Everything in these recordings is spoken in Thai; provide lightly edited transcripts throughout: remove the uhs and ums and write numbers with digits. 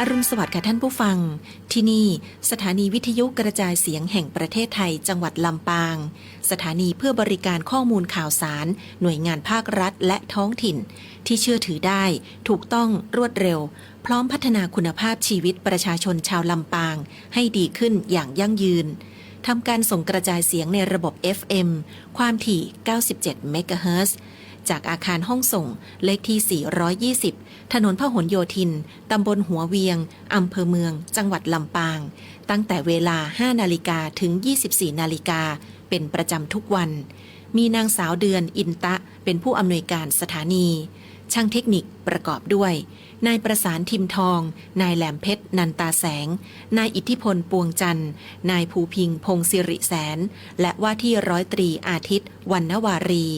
อรุณสวัสดิ์ค่ะท่านผู้ฟังที่นี่สถานีวิทยุกระจายเสียงแห่งประเทศไทยจังหวัดลำปางสถานีเพื่อบริการข้อมูลข่าวสารหน่วยงานภาครัฐและท้องถิ่นที่เชื่อถือได้ถูกต้องรวดเร็วพร้อมพัฒนาคุณภาพชีวิตประชาชนชาวลำปางให้ดีขึ้นอย่างยั่งยืนทำการส่งกระจายเสียงในระบบ FM ความถี่ 97 เมกะเฮิรตซ์จากอาคารห้องส่งเลขที่ 420 ถนนพหลโยธิน ตำบลหัวเวียง อำเภอเมือง จังหวัดลำปาง ตั้งแต่เวลา 5 นาฬิกาถึง 24 นาฬิกา เป็นประจำทุกวัน มีนางสาวเดือนอินตะเป็นผู้อำนวยการสถานี ช่างเทคนิคประกอบด้วย นายประสานทิมทอง นายแหลมเพชรนันตาแสง นายอิทธิพลปวงจันทร์ นายภูพิงพงศิริแสน และว่าที่ร้อยตรีอาทิตย์วรรณวารี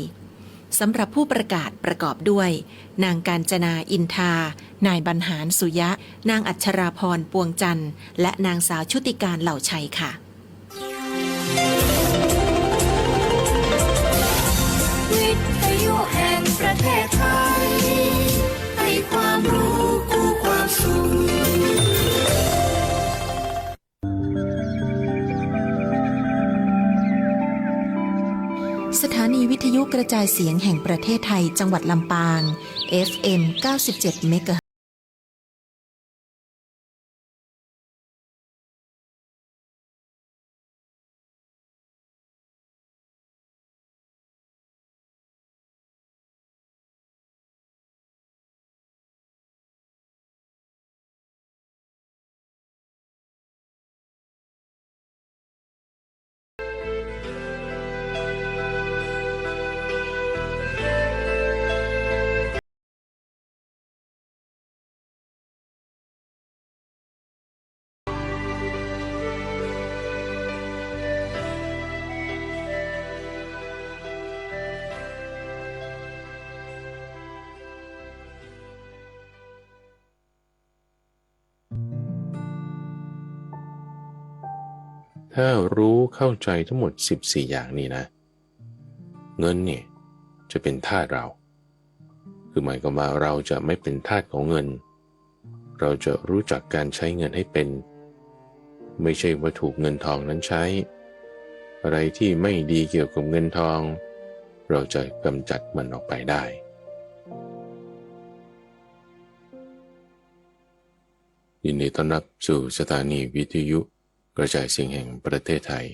สำหรับผู้ประกาศประกอบด้วย นางกาญจนาอินทา นายบรรหารสุยะ นางอัชราพรปวงจันทร์ และนางสาวชุติการเหล่าชัยค่ะวิทยุแห่งประเทศไทยให้ความรู้คู่ความสุขสถานีวิทยุกระจายเสียงแห่งประเทศไทยจังหวัดลำปาง FM 97 เมกะเฮิรตซ์ถ้ารู้เข้าใจทั้งหมด14อย่างนี้นะเงินเนี่ยจะเป็นทาสเราคือหมายความว่าเราจะไม่เป็นทาสของเงินเราจะรู้จักการใช้เงินให้เป็นไม่ใช่ว่าถูกเงินทองนั้นใช้อะไรที่ไม่ดีเกี่ยวกับเงินทองเราจะกำจัดมันออกไปได้ยินดีต้อนรับสู่สถานีวิทยุกระจายเสียงแห่งประเทศไทย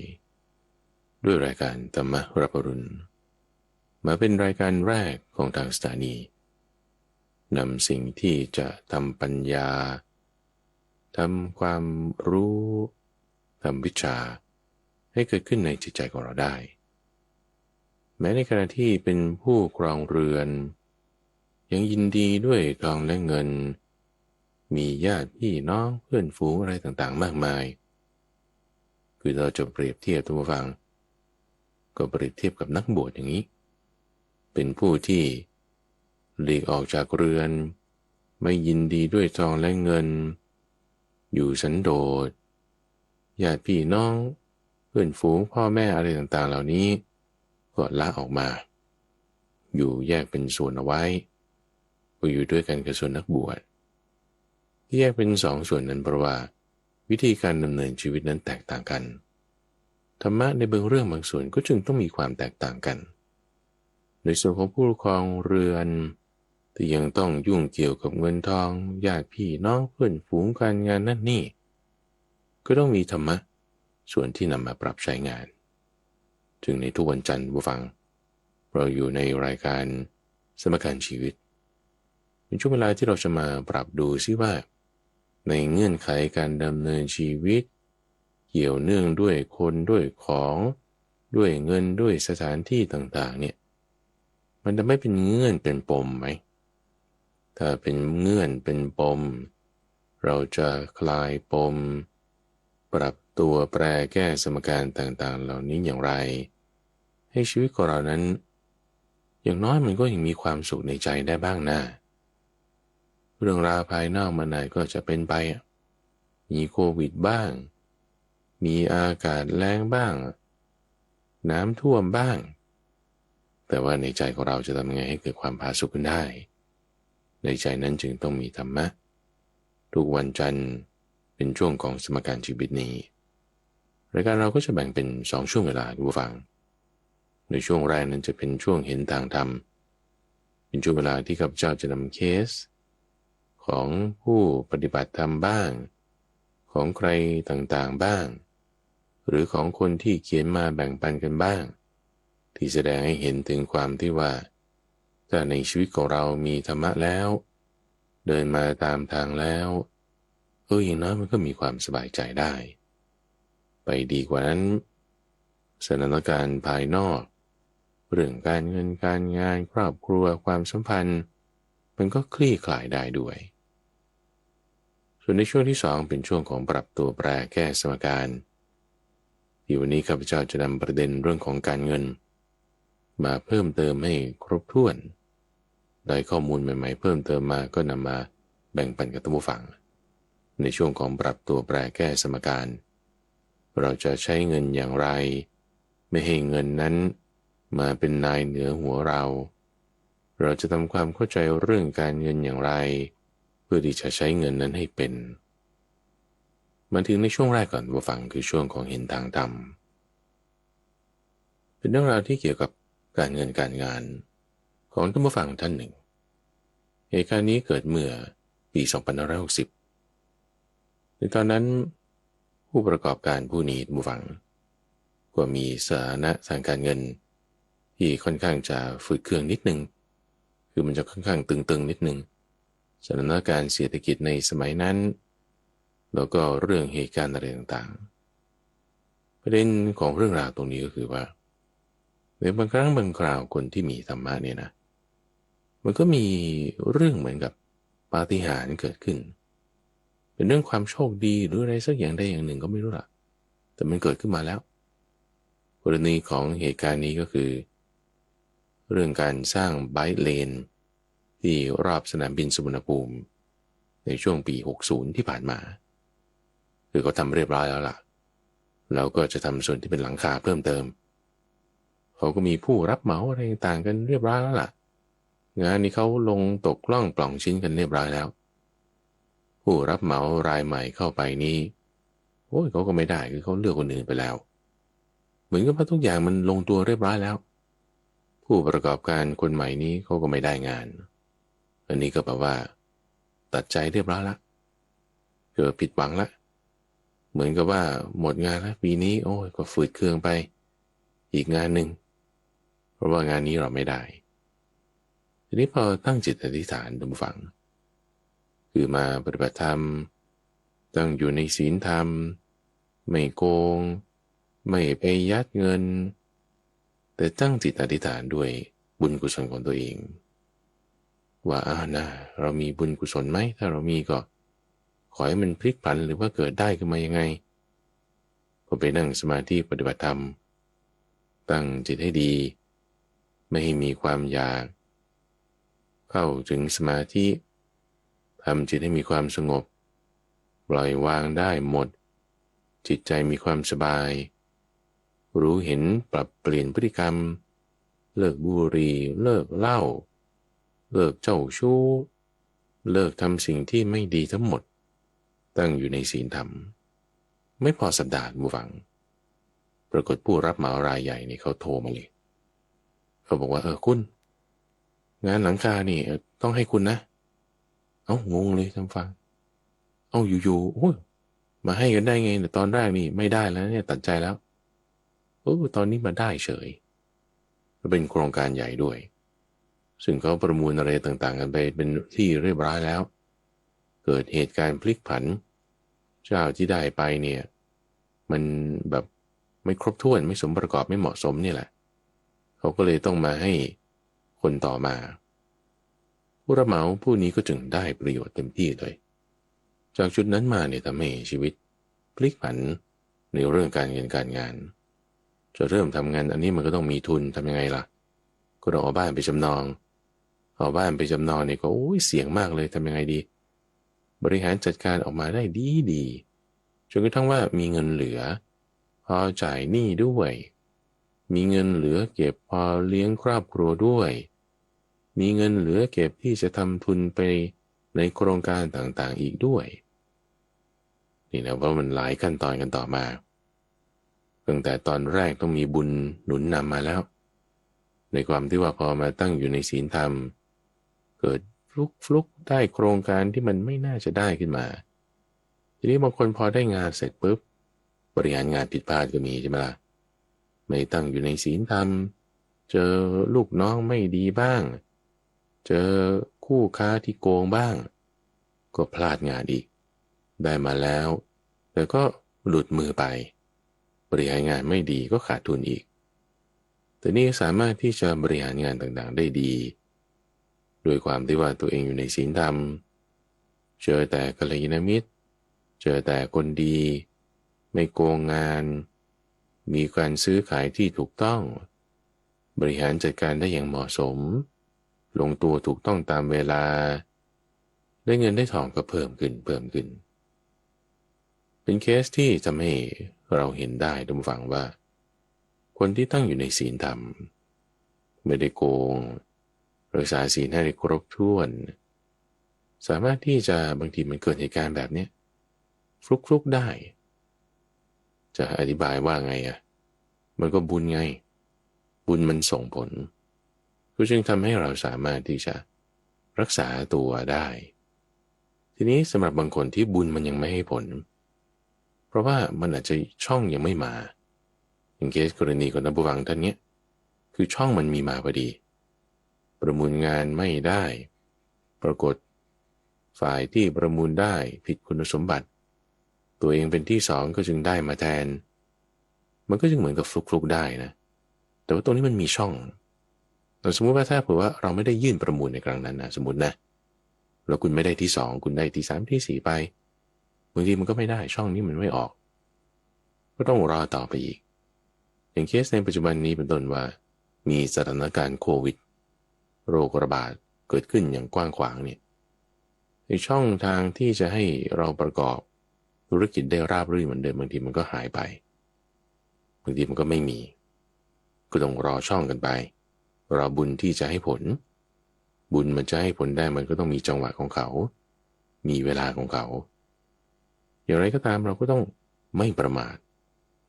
ด้วยรายการธรรมรับอรุณมาเป็นรายการแรกของทางสถานีนำสิ่งที่จะทำปัญญาทำความรู้ทำวิชาให้เกิดขึ้นในจิตใจของเราได้แม้ในขณะที่เป็นผู้ครองเรือนยังยินดีด้วยทองและเงินมีญาติพี่น้องเพื่อนฝูงอะไรต่างๆมากมายคือเราจะเปรียบเทียบตัวฟังก็เปรียบเทียบกับนักบวชอย่างนี้เป็นผู้ที่หลีกออกจากเรือนไม่ยินดีด้วยทองและเงินอยู่สันโดษญาติพี่น้องเพื่อนฝูงพ่อแม่อะไรต่างๆเหล่านี้ก็ละออกมาอยู่แยกเป็นส่วนเอาไว้ก็อยู่ด้วยกันกับส่วนนักบวชที่แยกเป็นสองส่วนนั้นเพราะว่าวิธีการดำเนินชีวิตนั้นแตกต่างกันธรรมะในบางเรื่องบางส่วนก็จึงต้องมีความแตกต่างกันในส่วนของผู้ครองเรือนที่ยังต้องยุ่งเกี่ยวกับเงินทองญาติพี่น้องเพื่อนฝูงการงานนั่นนี่ก็ต้องมีธรรมะส่วนที่นำมาปรับใช้งานจึงในทุกวันจันทร์ผู้ฟังเราอยู่ในรายการสมการชีวิตเป็นช่วงเวลาที่เราจะมาปรับดูซิว่าในเงื่อนไขการดำเนินชีวิตเกี่ยวเนื่องด้วยคนด้วยของด้วยเงินด้วยสถานที่ต่างๆเนี่ยมันจะไม่เป็นเงื่อนเป็นปมไหมถ้าเป็นเงื่อนเป็นปมเราจะคลายปมปรับตัวแปรแก้สมการต่างๆเหล่านี้อย่างไรให้ชีวิตของเรานั้นอย่างน้อยมันก็ยังมีความสุขในใจได้บ้างนะเรื่องราวภายนอกมันไหนก็จะเป็นไปมีโควิดบ้างมีอากาศแล้งบ้างน้ำท่วมบ้างแต่ว่าในใจของเราจะทำยังไงให้เกิดความผาสุกขึ้นได้ในใจนั้นจึงต้องมีธรรมะ ทุกวันจันทร์เป็นช่วงของสมการชีวิตนี้รายการเราก็จะแบ่งเป็น2ช่วงเวลาคุณผู้ฟังในช่วงแรกนั้นจะเป็นช่วงเห็นทางธรรมเป็นช่วงเวลาที่ข้าพเจ้าจะนำเคสของผู้ปฏิบัติธรรมบ้างของใครต่างๆบ้างหรือของคนที่เขียนมาแบ่งปันกันบ้างที่แสดงให้เห็นถึงความที่ว่าถ้าในชีวิตของเรามีธรรมะแล้วเดินมาตามทางแล้วอย่างน้อยมันก็มีความสบายใจได้ไปดีกว่านั้นสถานการณ์ภายนอกเรื่องการเงินการงานครอบครัวความสัมพันธ์มันก็คลี่คลายได้ด้วยส่วนในช่วงที่2เป็นช่วงของปรับตัวแปรแก้สมการที่วันนี้ข้าพเจ้าจะนำประเด็นเรื่องของการเงินมาเพิ่มเติมให้ครบถ้วนได้ข้อมูลใหม่ๆเพิ่มเติมมาก็นำมาแบ่งปันกับท่านผู้ฟังในช่วงของปรับตัวแปรแก้สมการเราจะใช้เงินอย่างไรไม่ให้เงินนั้นมาเป็นนายเหนือหัวเราจะทำความเข้าใจเรื่องการเงินอย่างไรเพื่อที่จะใช้เงินนั้นให้เป็นมาถึงในช่วงแรกก่อนผู้ฟังคือช่วงของเห็นทางธรรมเป็นเรื่องราวที่เกี่ยวกับการเงินการงานของท่านผู้ฟังท่านหนึ่งเหตุการณ์นี้เกิดเมื่อปี2560ในตอนนั้นผู้ประกอบการผู้นี้ท่านผู้ฟังก็มีสถานะทางการเงินที่ค่อนข้างจะฝืดเคืองนิดนึงคือมันจะค่อนข้างตึงๆนิดนึงสถานการณ์เศรษฐกิจในสมัยนั้นแล้วก็เรื่องเหตุการณ์อะไรต่างๆประเด็นของเรื่องราวตรงนี้ก็คือว่าในบางครั้งบางคราวคนที่มีธรรมะเนี่ยนะมันก็มีเรื่องเหมือนกับปาฏิหาริย์เกิดขึ้นเป็นเรื่องความโชคดีหรืออะไรสักอย่างใดอย่างหนึ่งก็ไม่รู้ล่ะแต่มันเกิดขึ้นมาแล้วกรณีของเหตุการณ์นี้ก็คือเรื่องการสร้างไบค์เลนที่รอบสนามบินสุวรรณภูมิในช่วงปี60ที่ผ่านมาคือเขาทำเรียบร้อยแล้วล่ะแล้วก็จะทำส่วนที่เป็นหลังคาเพิ่มเติมเขาก็มีผู้รับเหมาอะไรต่างกันเรียบร้อยแล้วล่ะงานนี้เขาลงตกล่องปล่องชิ้นกันเรียบร้อยแล้วผู้รับเหมารายใหม่เข้าไปนี้เขาก็ไม่ได้คือเขาเลือกคนอื่นไปแล้วเหมือนกับว่าทุกอย่างมันลงตัวเรียบร้อยแล้วผู้ประกอบการคนใหม่นี้เขาก็ไม่ได้งานอันนี้ก็แปลว่าตัดใจเรียบร้อยละเกิดผิดหวังละเหมือนกับว่าหมดงานแล้วปีนี้ก็ฝืดเคืองไปอีกงานหนึ่งเพราะว่างานนี้เราไม่ได้ทีนี้พอตั้งจิตอธิษฐานดูฟังคือมาปฏิบัติธรรมตั้งอยู่ในศีลธรรมไม่โกงไม่ไปยัดเงินแต่ตั้งจิตอธิษฐานด้วยบุญกุศลของตัวเองว่าเรามีบุญกุศลไหมถ้าเรามีก็ขอให้มันพลิกผันหรือว่าเกิดได้ขึ้นมายังไงก็ไปนั่งสมาธิปฏิบัติธรรมตั้งจิตให้ดีไม่ให้มีความอยากเข้าถึงสมาธิทำจิตให้มีความสงบปล่อยวางได้หมดจิตใจมีความสบายรู้เห็นปรับเปลี่ยนพฤติกรรมเลิกบุหรี่เลิกเหล้าเลิกเจ้าชู้เลิกทำสิ่งที่ไม่ดีทั้งหมดตั้งอยู่ในศีลธรรมไม่พอสัปดาห์บูฟังปรากฏผู้รับเหมารายใหญ่นี่เขาโทรมาเลยเขาบอกว่าคุณงานหลังคานี่ต้องให้คุณนะงงเลยท่านฟังอยู่ๆมาให้กันได้ไงแต่ตอนแรกนี่ไม่ได้แล้วเนี่ยตัดใจแล้วตอนนี้มาได้เฉยเป็นโครงการใหญ่ด้วยซึ่งเขาประมูลอะไรต่างๆกันไปเป็นที่เรียบร้อยแล้วเกิดเหตุการณ์พลิกผันเจ้าที่ได้ไปเนี่ยมันแบบไม่ครบถ้วนไม่สมประกอบไม่เหมาะสมนี่แหละเขาก็เลยต้องมาให้คนต่อมาผู้รับเหมาผู้นี้ก็จึงได้ประโยชน์เต็มที่เลยจากจุดนั้นมาเนี่ยทำให้ชีวิตพลิกผันในเรื่องการเงินการงานจะเริ่มทำงานอันนี้มันก็ต้องมีทุนทำยังไงล่ะก็ต้องเอาบ้านไปจำนองเนี่ยก็เสี่ยงมากเลยทำยังไงดีบริหารจัดการออกมาได้ดีจนกระทั่งว่ามีเงินเหลือพอจ่ายหนี้ด้วยมีเงินเหลือเก็บพอเลี้ยงครอบครัวด้วยมีเงินเหลือเก็บที่จะทำทุนไปในโครงการต่างๆอีกด้วย นี่นะเพราะมันหลายขั้นตอนกันต่อมาตั้งแต่ตอนแรกต้องมีบุญหนุนนำมาแล้วในความที่ว่าพอมาตั้งอยู่ในศีลธรรมเกิดฟลุกได้โครงการที่มันไม่น่าจะได้ขึ้นมาทีนี้บางคนพอได้งานเสร็จปุ๊บบริหารงานผิดพลาดก็มีใช่ไหมล่ะไม่ตั้งอยู่ในศีลธรรมเจอลูกน้องไม่ดีบ้างเจอคู่ค้าที่โกงบ้างก็พลาดงานอีกได้มาแล้วแต่ก็หลุดมือไปบริหารงานไม่ดีก็ขาดทุนอีกแต่นี่สามารถที่จะบริหารงานต่างๆได้ดีโดยความที่ว่าตัวเองอยู่ในศีลธรรมเจอแต่กัลยาณมิตรเจอแต่คนดีไม่โกงงานมีการซื้อขายที่ถูกต้องบริหารจัดการได้อย่างเหมาะสมลงตัวถูกต้องตามเวลาได้เงินได้ทองก็เพิ่มขึ้นเป็นเคสที่ทำให้เราเห็นได้ทุกฝั่งว่าคนที่ตั้งอยู่ในศีลธรรมไม่ได้โกงรักษาศีลให้ได้ครบถ้วนสามารถที่จะบางทีมันเกิดเหตุการณ์แบบนี้ฟลุกได้จะอธิบายว่าไงมันก็บุญไงบุญมันส่งผลก็จึงทำให้เราสามารถที่จะรักษาตัวได้ทีนี้สำหรับบางคนที่บุญมันยังไม่ให้ผลเพราะว่ามันอาจจะช่องยังไม่มาอย่างเคสกรณีของนักบุวังท่านเนี้ยคือช่องมันมีมาพอดีประมูลงานไม่ได้ปรากฏฝ่ายที่ประมูลได้ผิดคุณสมบัติตัวเองเป็นที่สองก็จึงได้มาแทนมันก็จึงเหมือนกับฟลุกได้นะแต่ว่าตรงนี้มันมีช่องแต่สมมติว่าถ้าเผื่อว่าเราไม่ได้ยื่นประมูลในครั้งนั้นนะสมมตินะแล้วคุณไม่ได้ที่สองคุณได้ที่สามที่สี่ไปบางทีมันก็ไม่ได้ช่องนี้มันไม่ออกก็ต้องรอต่อไปอีกอย่างเคสในปัจจุบันนี้เป็นต้นว่ามีสถานการณ์โควิดโรคระบาดเกิดขึ้นอย่างกว้างขวางเนี่ยในช่องทางที่จะให้เราประกอบธุรกิจได้ราบรื่นเหมือนเดิมบางทีมันก็หายไปบางทีมันก็ไม่มีก็ต้องรอช่องกันไปรอบุญที่จะให้ผลบุญมันจะให้ผลได้มันก็ต้องมีจังหวะของเขามีเวลาของเขาอย่างไรก็ตามเราก็ต้องไม่ประมาท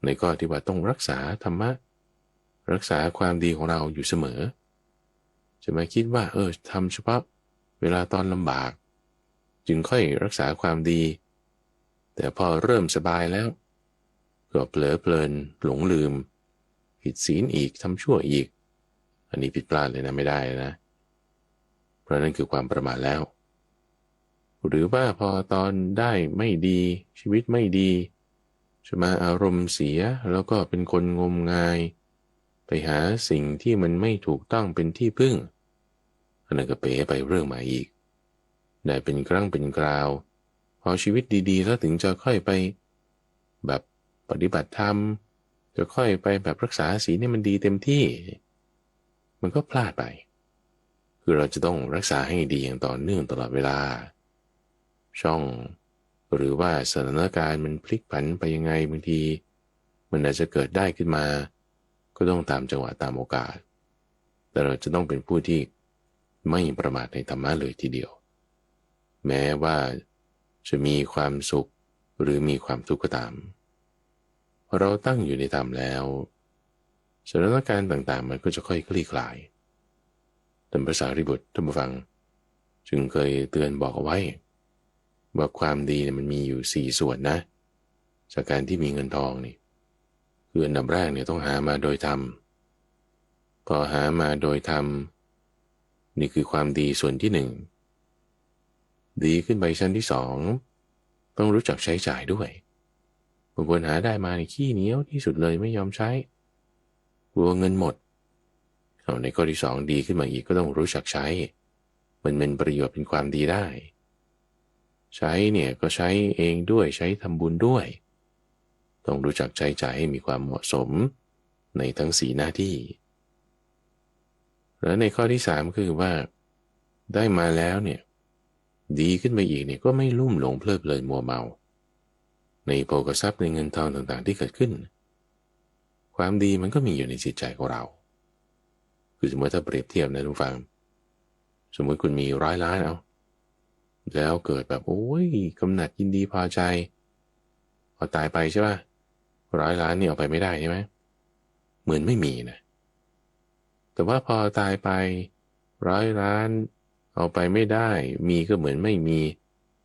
ในข้อที่ว่าต้องรักษาธรรมะรักษาความดีของเราอยู่เสมอจะไม่คิดว่าทำเฉพาะเวลาตอนลำบากจึงค่อยรักษาความดีแต่พอเริ่มสบายแล้วก็เผลอเพลินหลงลืมผิดศีลอีกทำชั่วอีกอันนี้ผิดพลาดเลยนะไม่ได้นะเพราะนั่นคือความประมาทแล้วหรือว่าพอตอนได้ไม่ดีชีวิตไม่ดีจะมาอารมณ์เสียแล้วก็เป็นคนงมงายไปหาสิ่งที่มันไม่ถูกต้องเป็นที่พึ่งอันนั้นก็เป๋ไปเรื่องมาอีกได้เป็นครั้งเป็นคราวพอชีวิตดีๆแล้วถึงจะค่อยไปแบบปฏิบัติธรรมจะค่อยไปแบบรักษาศีลให้มันดีเต็มที่มันก็พลาดไปคือเราจะต้องรักษาให้ดีอย่างต่อเนื่องตลอดเวลาช่องหรือว่าสถานการณ์มันพลิกผันไปยังไงบางทีมันอาจจะเกิดได้ขึ้นมาก็ต้องตามจังหวะตามโอกาสแต่เราจะต้องเป็นผู้ที่ไม่ประมาทในธรรมะเลยทีเดียวแม้ว่าจะมีความสุขหรือมีความทุกข์ก็ตามพอเราตั้งอยู่ในธรรมแล้วสถานการณ์ต่างๆมันก็จะค่อยคลี่คลายท่านพระสารีบุตรท่านผู้ฟังจึงเคยเตือนบอกเอาไว้ว่าความดีเนี่ยมันมีอยู่4ส่วนนะจากการที่มีเงินทองนี่คืออันดับแรกเนี่ยต้องหามาโดยธรรมพอหามาโดยธรรมนี่คือความดีส่วนที่1ดีขึ้นไปชั้นที่2ต้องรู้จักใช้จ่ายด้วยบางคนหาได้มาในขี้เหนียวที่สุดเลยไม่ยอมใช้กลัวเงินหมดเอาในข้อที่2ดีขึ้นมาอีกก็ต้องรู้จักใช้มันเป็นประโยชน์เป็นความดีได้ใช้เนี่ยก็ใช้เองด้วยใช้ทำบุญด้วยต้องรู้จักใช้จ่ายให้มีความเหมาะสมในทั้ง4หน้าที่แล้วในข้อที่3คือว่าได้มาแล้วเนี่ยดีขึ้นไปอีกเนี่ยก็ไม่ลุ่มหลงเพลิดเพลินมัวเมาในโภคทรัพย์ในเงินทองต่างๆที่เกิดขึ้นความดีมันก็มีอยู่ในจิตใจของเราคือสมมติถ้าเปรียบเทียบนะทุกฟังสมมติคุณมี100 ล้านแล้วเกิดแบบโอ้ยกำหนัดยินดีพอใจ พอตายไปใช่ป่ะ100 ล้านนี่เอาไปไม่ได้ใช่ไหมเหมือนไม่มีนะแต่ว่าพอตายไป100 ล้านเอาไปไม่ได้มีก็เหมือนไม่มี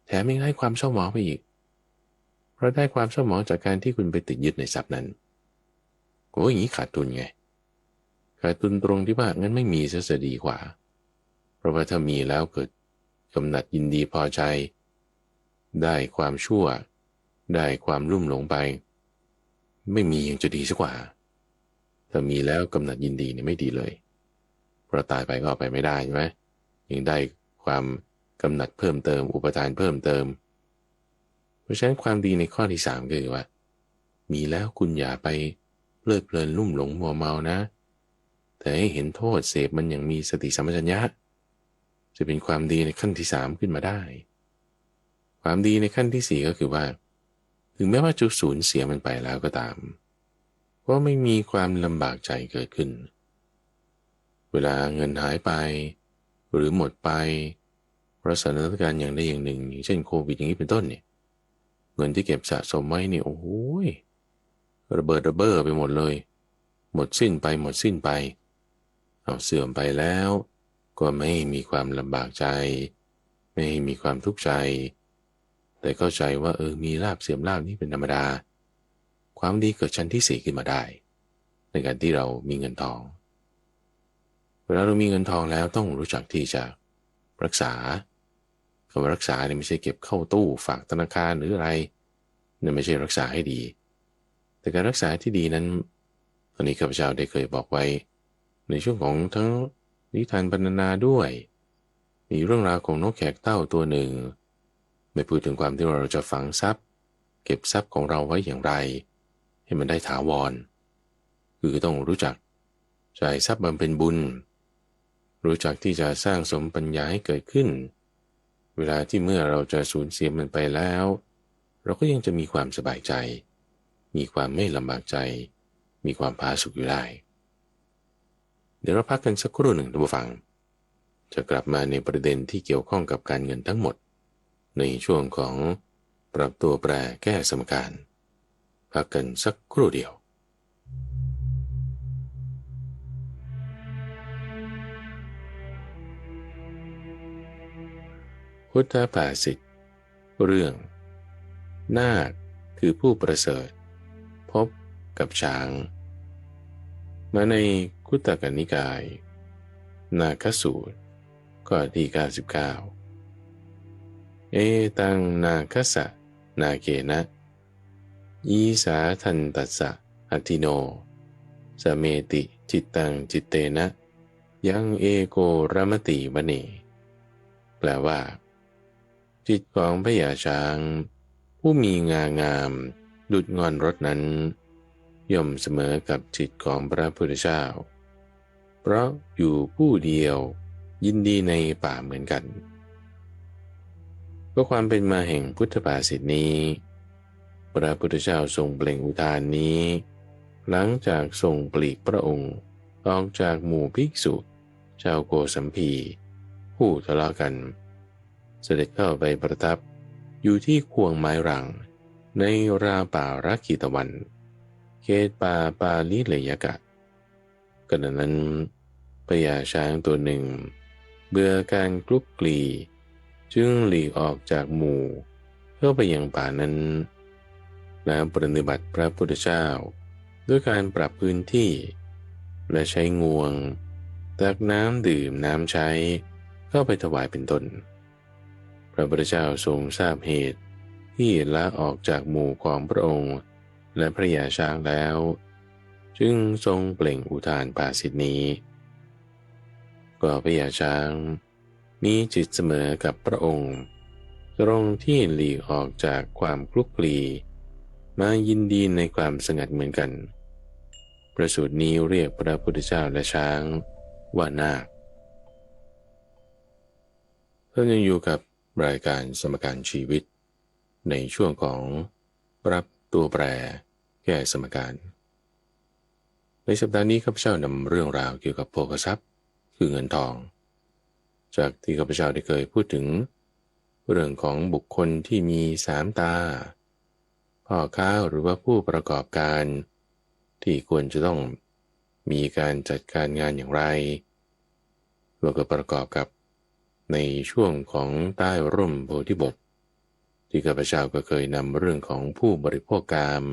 แถมยังได้ความเศร้าหมองไปอีกเพราะได้ความเศร้าหมองจากการที่คุณไปติดยึดในทรัพย์นั้นโอ้ยอย่างนี้ขาดทุนไงขาดทุนตรงที่ว่างั้นไม่มีซะดีกว่าเพราะว่าถ้ามีแล้วเกิดกำหนัดยินดีพอใจได้ความชั่วได้ความลุ่มหลงไปไม่มียังจะดีสักกว่าถ้ามีแล้วกำหนัดยินดีเนี่ยไม่ดีเลยเพราะตายไปก็เอาไปไม่ได้ใช่ไหมยังได้ความกำหนัดเพิ่มเติมอุปทานเพิ่มเติมเพราะฉะนั้นความดีในข้อที่3ก็คือว่ามีแล้วคุณอย่าไปเพลิดเพลินลุ่มหลงมัวเมานะแต่ให้เห็นโทษเสพมันอย่างมีสติสัมปชัญญะจะเป็นความดีในขั้นที่3ขึ้นมาได้ความดีในขั้นที่4ก็คือว่าถึงแม้ว่าจะสูญเสียมันไปแล้วก็ตามก็ไม่มีความลำบากใจเกิดขึ้นเวลาเงินหายไปหรือหมดไปเพราะสถานการณ์อย่างใดอย่างหนึ่งอย่างเช่นโควิดอย่างนี้เป็นต้นเนี่ยเงินที่เก็บสะสมไว้เนี่ยโอ้โหระเบิดระเบ้อไปหมดเลยหมดสิ้นไปเอาเสื่อมไปแล้วก็ไม่มีความลำบากใจไม่มีความทุกข์ใจแต่เข้าใจว่ามีลาภเสื่อมลาภนี่เป็นธรรมดาความดีเกิดชั้นที่4ขึ้นมาได้ในการที่เรามีเงินทองเวลาเรามีเงินทองแล้วต้องรู้จักที่จะรักษาคำว่ารักษาเนี่ยไม่ใช่เก็บเข้าตู้ฝากธนาคารหรืออะไรนั่นไม่ใช่รักษาให้ดีแต่การรักษาที่ดีนั้นตอนนี้ข้าพเจ้าได้เคยบอกไว้ในช่วงของทั้งนิทานบรรณนาด้วยมีเรื่องราวของนกแขกเต้าตัวหนึ่งไม่พูดถึงความที่เราจะฝังทรัพย์เก็บทรัพย์ของเราไว้อย่างไรให้มันได้ถาวรคือต้องรู้จักจ่ายทรัพย์บำเพ็ญบุญรู้จักที่จะสร้างสมปัญญาให้เกิดขึ้นเวลาที่เมื่อเราจะสูญเสียมันไปแล้วเราก็ยังจะมีความสบายใจมีความไม่ลำบากใจมีความผาสุกอยู่ได้เดี๋ยวเราพักกันสักครู่หนึ่งท่านผู้ฟังจะกลับมาในประเด็นที่เกี่ยวข้องกับการเงินทั้งหมดในช่วงของปรับตัวแปรแก้สมการพักกันสักครู่เดียวพุทธภาษิตเรื่องนาคคือผู้ประเสริฐพบกับช้างมาในคุตตกนิกายนาคสูตรข้อที่99เอตังนาคสะนาเกนะอีสาทันตัสสะอทิโนสเมติจิตตังจิตเตนะยังเอโกรมติวเนแปลว่าจิตของพญาช้างผู้มีงางามดุจงอนรถนั้นย่อมเสมอกับจิตของพระพุทธเจ้าเพราะอยู่ผู้เดียวยินดีในป่าเหมือนกันก็ความเป็นมาแห่งพุทธภาษิตนี้พระพุทธเจ้าทรงเปล่งอุทานนี้หลังจากทรงปลีกพระองค์ออกจากหมู่ภิกษุชาวโกสัมพีผู้ทะเลาะกันเสด็จเข้าไปประทับอยู่ที่ควงไม้รังในราป่ารักขิตวันเขตป่าปาลิเลยกะขณะนั้นพญาช้างตัวหนึ่งเบื่อการคลุกคลีจึงหลีกออกจากหมู่เข้าไปยังป่านั้นแล้วปฏิบัติพระพุทธเจ้าด้วยการปรับพื้นที่และใช้งวงตักน้ำดื่มน้ำใช้เข้าไปถวายเป็นต้นพระพุทธเจ้าทรงทราบเหตุที่ละออกจากหมู่ของพระองค์และพระยาช้างแล้วจึงทรงเปล่งอุทานภาษิตนี้ก็พระยาช้างมีจิตเสมอกับพระองค์ตรงที่หลีกออกจากความคลุกคลีมายินดีในความสงัดเหมือนกันประสูตรนี้เรียกพระพุทธเจ้าและช้างว่านาคเรายังอยู่กับรายการสมการชีวิตในช่วงของปรับตัวแปรแก้สมการในสัปดาห์นี้ข้าพเจ้านำเรื่องราวเกี่ยวกับโภคทรัพย์คือเงินทองจากที่ข้าพเจ้าได้เคยพูดถึงเรื่องของบุคคลที่มี3 ตาพ พ่อค้าหรือว่าผู้ประกอบการที่ควรจะต้องมีการจัดการงานอย่างไรแล้วก็ประกอบกับในช่วงของใต้ร่มโพธิบทที่ข้าพเจ้าก็เคยนำเรื่องของผู้บริโภคกาม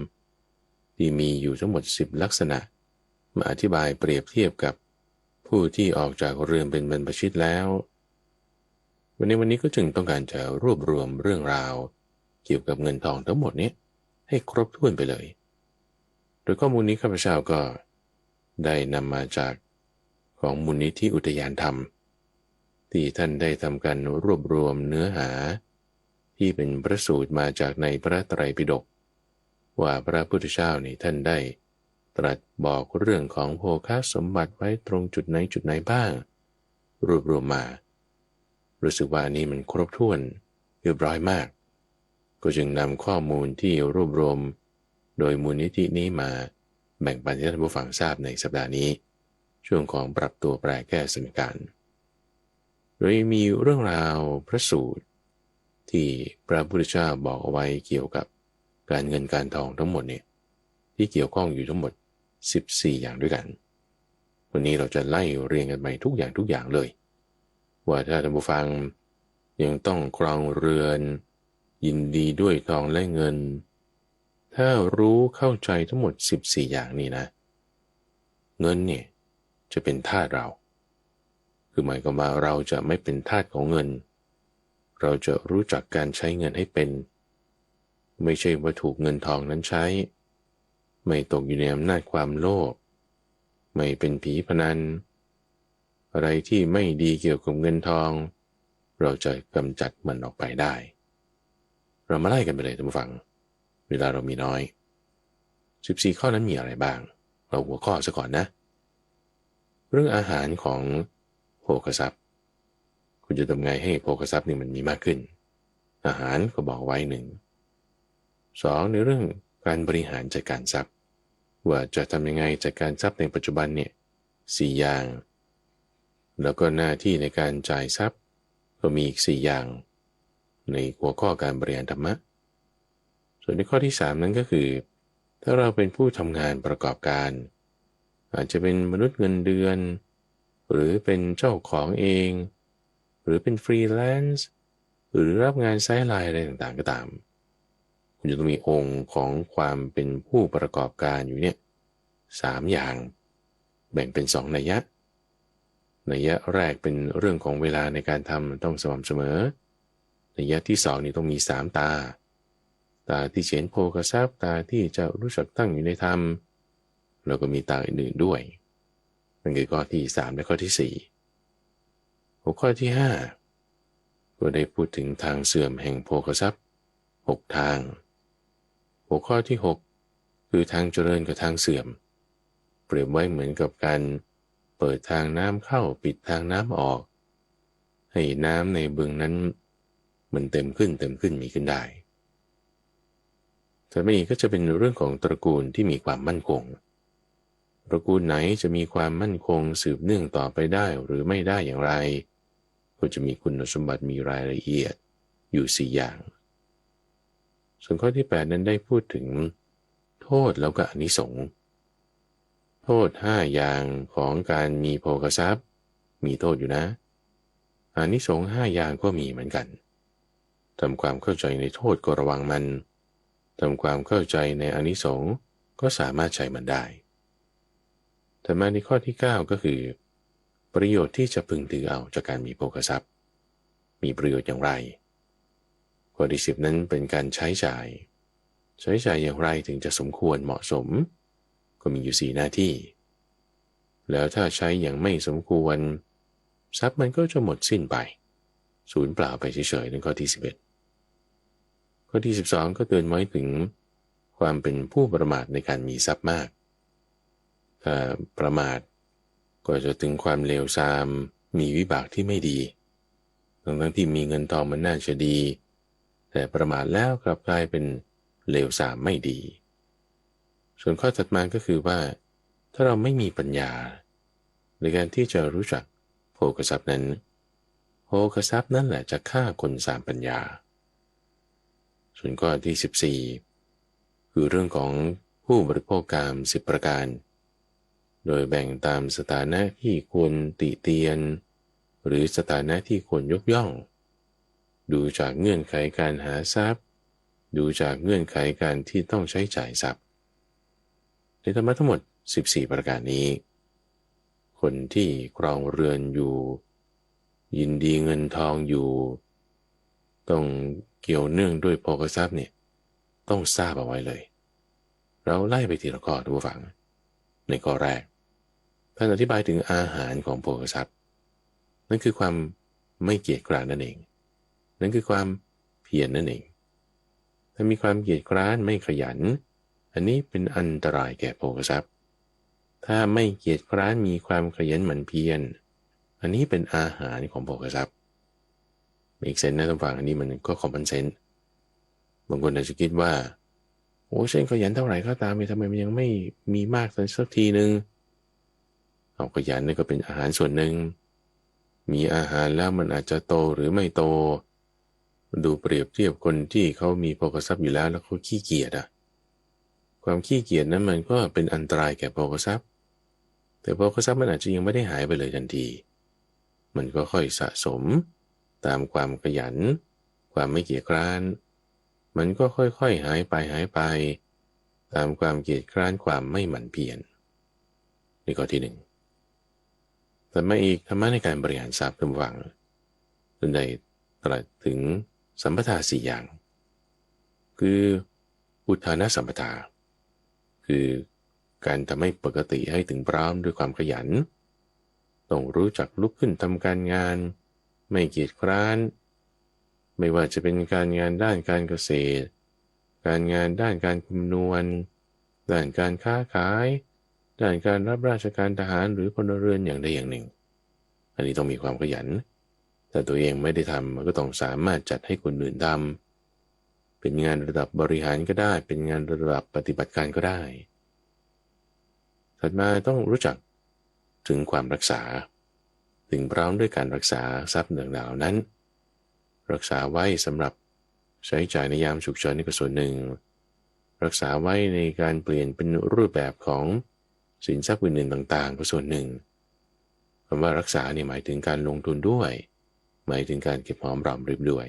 ที่มีอยู่ทั้งหมด10ลักษณะมาอธิบายเปรียบเทียบกับผู้ที่ออกจากเรือนเป็นบรรพชิตแล้ววันนี้ก็จึงต้องการจะรวบรวมเรื่องราวเกี่ยวกับเงินทองทั้งหมดนี้ให้ครบถ้วนไปเลยโดยข้อมูลนี้ข้าพเจ้าก็ได้นำมาจากของมูลนิธิอุทยานธรรมที่ท่านได้ทำการรวบรวมเนื้อหาที่เป็นพระสูตรมาจากในพระไตรปิฎกว่าพระพุทธเจ้านี่ท่านได้ตรัสบอกเรื่องของโภคสมบัติไว้ตรงจุดไหนบ้างรวบรวมมารู้สึกว่านี่มันครบถ้วนเรียบร้อยมากก็จึงนำข้อมูลที่รวบรวมโดยมูลนิธินี้มาแบ่งปันให้ท่านผู้ฟังทราบในสัปดาห์นี้ช่วงของปรับตัวแปรแก้สถานการณ์โดยมีเรื่องราวพระสูตรที่พระพุทธเจ้าบอกเอาไว้เกี่ยวกับการเงินการทองทั้งหมดเนี่ยที่เกี่ยวข้องอยู่ทั้งหมด14อย่างด้วยกันวันนี้เราจะไล่เรียงกันไปทุกอย่างเลยว่าถ้าท่านผู้ฟังยังต้องครองเรือนยินดีด้วยทองและเงินถ้ารู้เข้าใจทั้งหมด14อย่างนี้นะเงินเนี่ยจะเป็นทาสเราคือหมายความว่าเราจะไม่เป็นทาสของเงินเราจะรู้จักการใช้เงินให้เป็นไม่ใช่ว่าถูกเงินทองนั้นใช้ไม่ตกอยู่ในอำนาจความโลภไม่เป็นผีพนันอะไรที่ไม่ดีเกี่ยวกับเงินทองเราจะกำจัดมันออกไปได้เรามาไล่กันไปเลยท่านผู้ฟังเวลาเรามีน้อย14ข้อนั้นมีอะไรบ้างเราหัวข้อซะก่อนนะเรื่องอาหารของโภคทรัพย์คุณจะทำไงให้โภคทรัพย์นี่มันมีมากขึ้นอาหารก็บอกไว้2ในเรื่องการบริหารจัดการทรัพย์ว่าจะทำยังไงจัดการทรัพย์ในปัจจุบันเนี่ย4อย่างแล้วก็หน้าที่ในการจ่ายทรัพย์ก็มีอีก4อย่างในหัวข้อการบริหารธรรมะส่วนในข้อที่3นั้นก็คือถ้าเราเป็นผู้ทำงานประกอบการอาจจะเป็นมนุษย์เงินเดือนหรือเป็นเจ้าของเองหรือเป็นฟรีแลนซ์หรือรับงานไซด์ไลน์อะไรต่างๆก็ตามคุณจะต้องมีองค์ของความเป็นผู้ประกอบการอยู่เนี่ย3อย่างแบ่งเป็น2นัยยะแรกเป็นเรื่องของเวลาในการทำต้องสม่ำเสมอนัยยะที่2นี่ต้องมี3ตาที่เห็นโภคทรัพย์ตาที่จะรู้จักตั้งอยู่ในธรรมแล้วก็มีตาอื่นๆด้วยนั่นคือข้อที่3และข้อที่4หัวข้อที่5ก็ได้พูดถึงทางเสื่อมแห่งโภคทรัพย์6ทางหัวข้อที่6คือทางเจริญกับทางเสื่อมเปรียบไว้เหมือนกับการเปิดทางน้ำเข้าปิดทางน้ำออกให้น้ำในบึงนั้นมันเต็มขึ้นมีขึ้นได้แต่ไม่ก็จะเป็นเรื่องของตระกูลที่มีความมั่นคงตระกูลไหนจะมีความมั่นคงสืบเนื่องต่อไปได้หรือไม่ได้อย่างไรก็จะมีคุณสมบัติมีรายละเอียดอยู่4อย่างส่วนข้อที่8นั้นได้พูดถึงโทษแล้วก็อานิสงส์โทษ5อย่างของการมีโภคทรัพย์มีโทษอยู่นะอานิสงส์5อย่างก็มีเหมือนกันทำความเข้าใจในโทษก็ระวังมันทำความเข้าใจในอานิสงส์ก็สามารถใช้มันได้แต่มาในข้อที่9ก็คือประโยชน์ที่จะพึงถือเอาจากการมีโภคทรัพย์มีประโยชน์อย่างไรข้อที่10นั้นเป็นการใช้จ่ายอย่างไรถึงจะสมควรเหมาะสมก็มีอยู่4หน้าที่แล้วถ้าใช้อย่างไม่สมควรทรัพย์มันก็จะหมดสิ้นไปสูญเปล่าไปเฉยๆในข้อที่11ข้อที่12ก็เตือนไว้ถึงความเป็นผู้ประมาทในการมีทรัพย์มากถ้าประมาทก็จะถึงความเลวทรามมีวิบากที่ไม่ดีทั้งที่มีเงินทองมันน่าจะดีแต่ประมาทแล้วกลับกลายเป็นเลวทรามไม่ดีส่วนข้อถัดมาก็คือว่าถ้าเราไม่มีปัญญาในการที่จะรู้จักโภคทรัพย์นั้นโภคทรัพย์นั่นแหละจะฆ่าคน3ปัญญาส่วนข้อที่ คือเรื่องของผู้บริโภคกาม10ประการโดยแบ่งตามสถานะที่ควรติเตียนหรือสถานะที่ควรยกย่องดูจากเงื่อนไขการหาทรัพย์ดูจากเงื่อนไขการที่ต้องใช้จ่ายทรัพย์ในธรรมะทั้งหมด14ประการนี้คนที่ครองเรือนอยู่ยินดีเงินทองอยู่ต้องเกี่ยวเนื่องด้วยโภคทรัพย์เนี่ยต้องทราบเอาไว้เลยเราไล่ไปทีละข้อทุกฝังในข้อแรกท่านอธิบายถึงอาหารของโภคทรัพย์นั่นคือความไม่เกียจคร้านนั่นเองนั่นคือความเพียรนั่นเองถ้ามีความเกียจคร้านไม่ขยันอันนี้เป็นอันตรายแก่โภคทรัพย์ถ้าไม่เกียจคร้านมีความขยันหมั่นเพียรอันนี้เป็นอาหารของโภคทรัพย์อีกเซนนะท่านฟังอันนี้มันก็คอมมอนเซนส์บางคนอาจจะคิดว่าโอ้เช่นขยันเท่าไหร่ก็ตามทำไมมันยังไม่มีมากสักทีนึงเอาขยันนี่ก็เป็นอาหารส่วนหนึ่งมีอาหารแล้วมันอาจจะโตหรือไม่โตดูเปรียบเทียบคนที่เขามีโภคทรัพย์อยู่แล้วเขาขี้เกียจความขี้เกียจนั้นมันก็เป็นอันตรายแก่โภคทรัพย์แต่โภคทรัพย์มันอาจจะยังไม่ได้หายไปเลยทันทีมันก็ค่อยสะสมตามความขยันความไม่เกียจคร้านมันก็ค่อยๆหายไปตามความเกียจคร้านความไม่หมั่นเพียรนี่ข้อที่หนึ่งแต่มาอีกธรรมะในการบริหารทรัพย์กำวังจนได้ตรัสถึงสัมปทา4อย่างคืออุทานสัมปทาคือการทำให้ปกติให้ถึงพร้อมด้วยความขยันต้องรู้จักลุกขึ้นทำการงานไม่เกียจคร้านไม่ว่าจะเป็นการงานด้านการเกษตรการงานด้านการคำนวณด้านการค้าขายด้านการรับราชการทหารหรือพลเรือนอย่างใดอย่างหนึ่งอันนี้ต้องมีความขยันแต่ตัวเองไม่ได้ทำมันก็ต้องสามารถจัดให้คนอื่นทำเป็นงานระดับบริหารก็ได้เป็นงานระดับปฏิบัติการก็ได้ถัดมาต้องรู้จักถึงความรักษาถึงพร้อมด้วยการรักษาทรัพย์เหล่านั้นรักษาไว้สำหรับใช้จ่ายในยามฉุกเฉินนี่ก็ส่วนหนึ่งรักษาไว้ในการเปลี่ยนเป็นรูปแบบของสินทรัพย์อื่นๆต่างๆก็ส่วนหนึ่งคำว่ารักษาเนี่ยหมายถึงการลงทุนด้วยหมายถึงการเก็บหอมรอมริบด้วย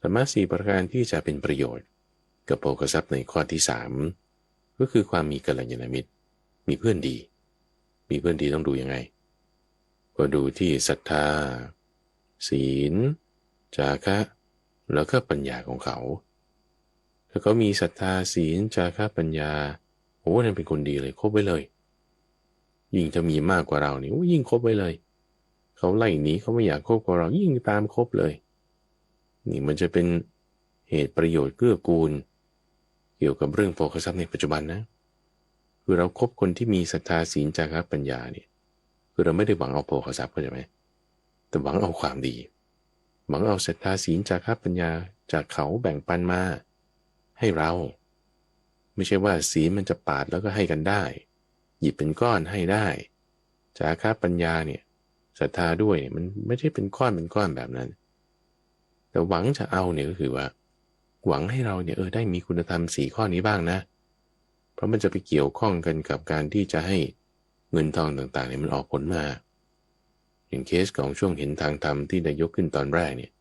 ธรรมะ4ประการที่จะเป็นประโยชน์กับโภคทรัพย์ในข้อที่3ก็คือความมีกัลยาณมิตรมีเพื่อนดีมีเพื่อนดีต้องดูยังไงก็ดูที่ศรัทธาศีลจาคะแล้วก็ปัญญาของเขาถ้าเขามีศรัทธาศีลจาคะปัญญาโอ้นั่นเป็นคนดีเลยคบไว้เลยยิ่งจะมีมากกว่าเรานี่ยิ่งคบไว้เลยเขาไล่หนีเขาไม่อยากคบกับเรายิ่งตามคบเลยนี่มันจะเป็นเหตุประโยชน์เกื้อกูลเกี่ยวกับเรื่องโภคทรัพย์ในปัจจุบันนะคือเราคบคนที่มีศรัทธาศีลจาคะปัญญาเนี่ยคือเราไม่ได้หวังเอาโภคทรัพย์เข้าใจไหมแต่หวังเอาความดีหวังเอาศรัทธาศีลจาคะปัญญาจากเขาแบ่งปันมาให้เราไม่ใช่ว่าศีลมันจะปาดแล้วก็ให้กันได้หยิบเป็นก้อนให้ได้จาคะปัญญาเนี่ยศรัทธาด้วยมันไม่ใช่เป็นก้อนแบบนั้นแต่หวังจะเอาเนี่ยก็คือว่าหวังให้เราเนี่ยได้มีคุณธรรม4ข้อนี้บ้างนะเพราะมันจะไปเกี่ยวข้องกันกับการที่จะให้เงินทองต่างๆเนี่ยมันออกผลมาอย่างเคสของช่วงเห็นทางธรรมที่ได้ยกขึ้นตอนแรกเนี่ย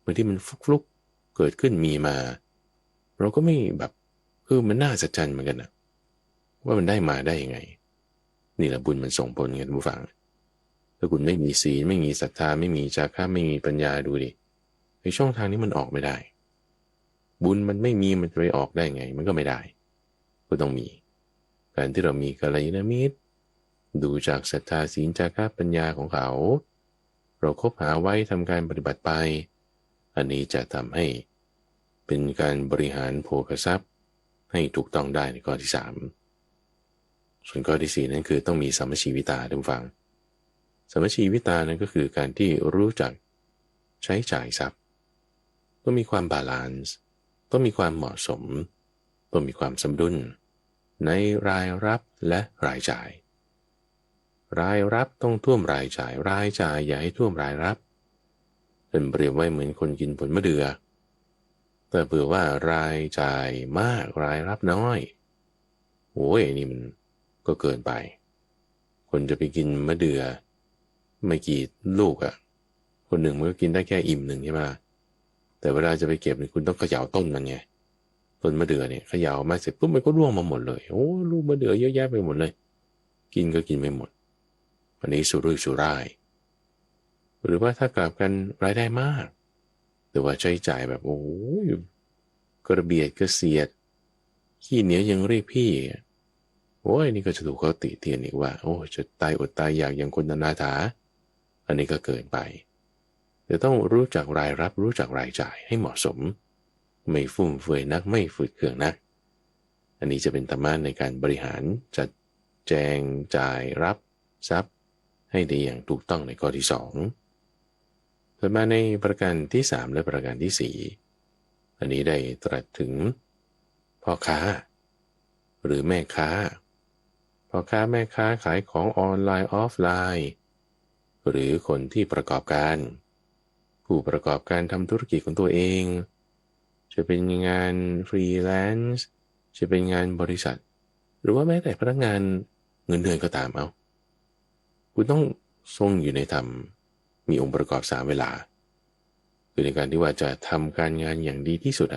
บางที่มันฟลุกๆเกิดขึ้นมีมาเราก็ไม่แบบมันน่าสัจจันเหมือนกันนะว่ามันได้มาได้ยังไงนี่แหละบุญมันส่งผลไงท่านผู้ฟังถ้าคุณไม่มีศีลไม่มีศรัทธาไม่มีจาคะไม่มีปัญญาดูดิในช่องทางนี้มันออกไม่ได้บุญมันไม่มีมันจะไปออกได้ไงมันก็ไม่ได้ก็ต้องมีการที่เรามีกัลยาณมิตรดูจากศรัทธาศีลจาคะปัญญาของเขาเราคบหาไว้ทำการปฏิบัติไปอันนี้จะทำให้เป็นการบริหารโภคทรัพย์ให้ถูกต้องได้ในข้อที่3ส่วนข้อที่4นั้นคือต้องมีสัมมชีวิตาท่านผู้ฟังสัมมชีวิตานั้นก็คือการที่รู้จักใช้จ่ายทรัพย์ต้องมีความบาลานซ์ต้องมีความเหมาะสมต้องมีความสมดุลในรายรับและรายจ่ายรายรับต้องท่วมรายจ่ายรายจ่ายอย่าให้ท่วมรายรับเป็นเปรียบไว้เหมือนคนกินผลมะเดื่อ แต่เผื่อว่ารายจ่ายมากรายรับน้อยโอ้ยนี่มันก็เกินไปคนจะไปกินมะเดื่อไม่กี่ลูกอ่ะคนหนึ่งมันก็กินได้แค่อิ่มหนึ่งใช่ไหมแต่เวลาจะไปเก็บเนี่ยคุณต้องเขย่าต้นมันไงต้นมะเดื่อเนี่ยเขย่ามาเสร็จปุ๊บมันก็ร่วงมาหมดเลยโอ้ลูกมะเดื่อเยอะแยะไปหมดเลยกินก็กินไม่หมดอันนี้สุรุ่ยสุร่ายหรือว่าถ้ากลับกันรายได้มากแต่ว่าใช้จ่ายแบบโอ้ยกระเบียดกระเสียดขี้เหนียวยังเรียกพี่โอ้ยนี่ก็จะถูกเขาติเตียนอีกว่าโอ้จะตายอดตายอยากอย่างคนอนาถาอันนี้ก็เกินไปแต่ต้องรู้จักรายรับรู้จักรายจ่ายให้เหมาะสมไม่ฟุ่มเฟือยนักไม่ฝืดเคืองนักอันนี้จะเป็นธรรมะในการบริหารจัดแจงจ่ายรับทรัพย์ให้ได้อย่างถูกต้องในข้อที่2ต่อมาในประการที่3และประการที่4อันนี้ได้ตรัสถึงพ่อค้าหรือแม่ค้าพ่อค้าแม่ค้าขายของออนไลน์ออฟไลน์หรือคนที่ประกอบการผู้ประกอบการทำธุรกิจของตัวเองจะเป็นงานฟรีแลนซ์จะเป็นงานบริษัทหรือว่าแม้แต่พนักงานเงินเดือนก็ตามเอาคุณต้องทรงอยู่ในธรรมมีองค์ประกอบ3เวลาคือในการที่ว่าจะทำการงานอย่างดีที่สุด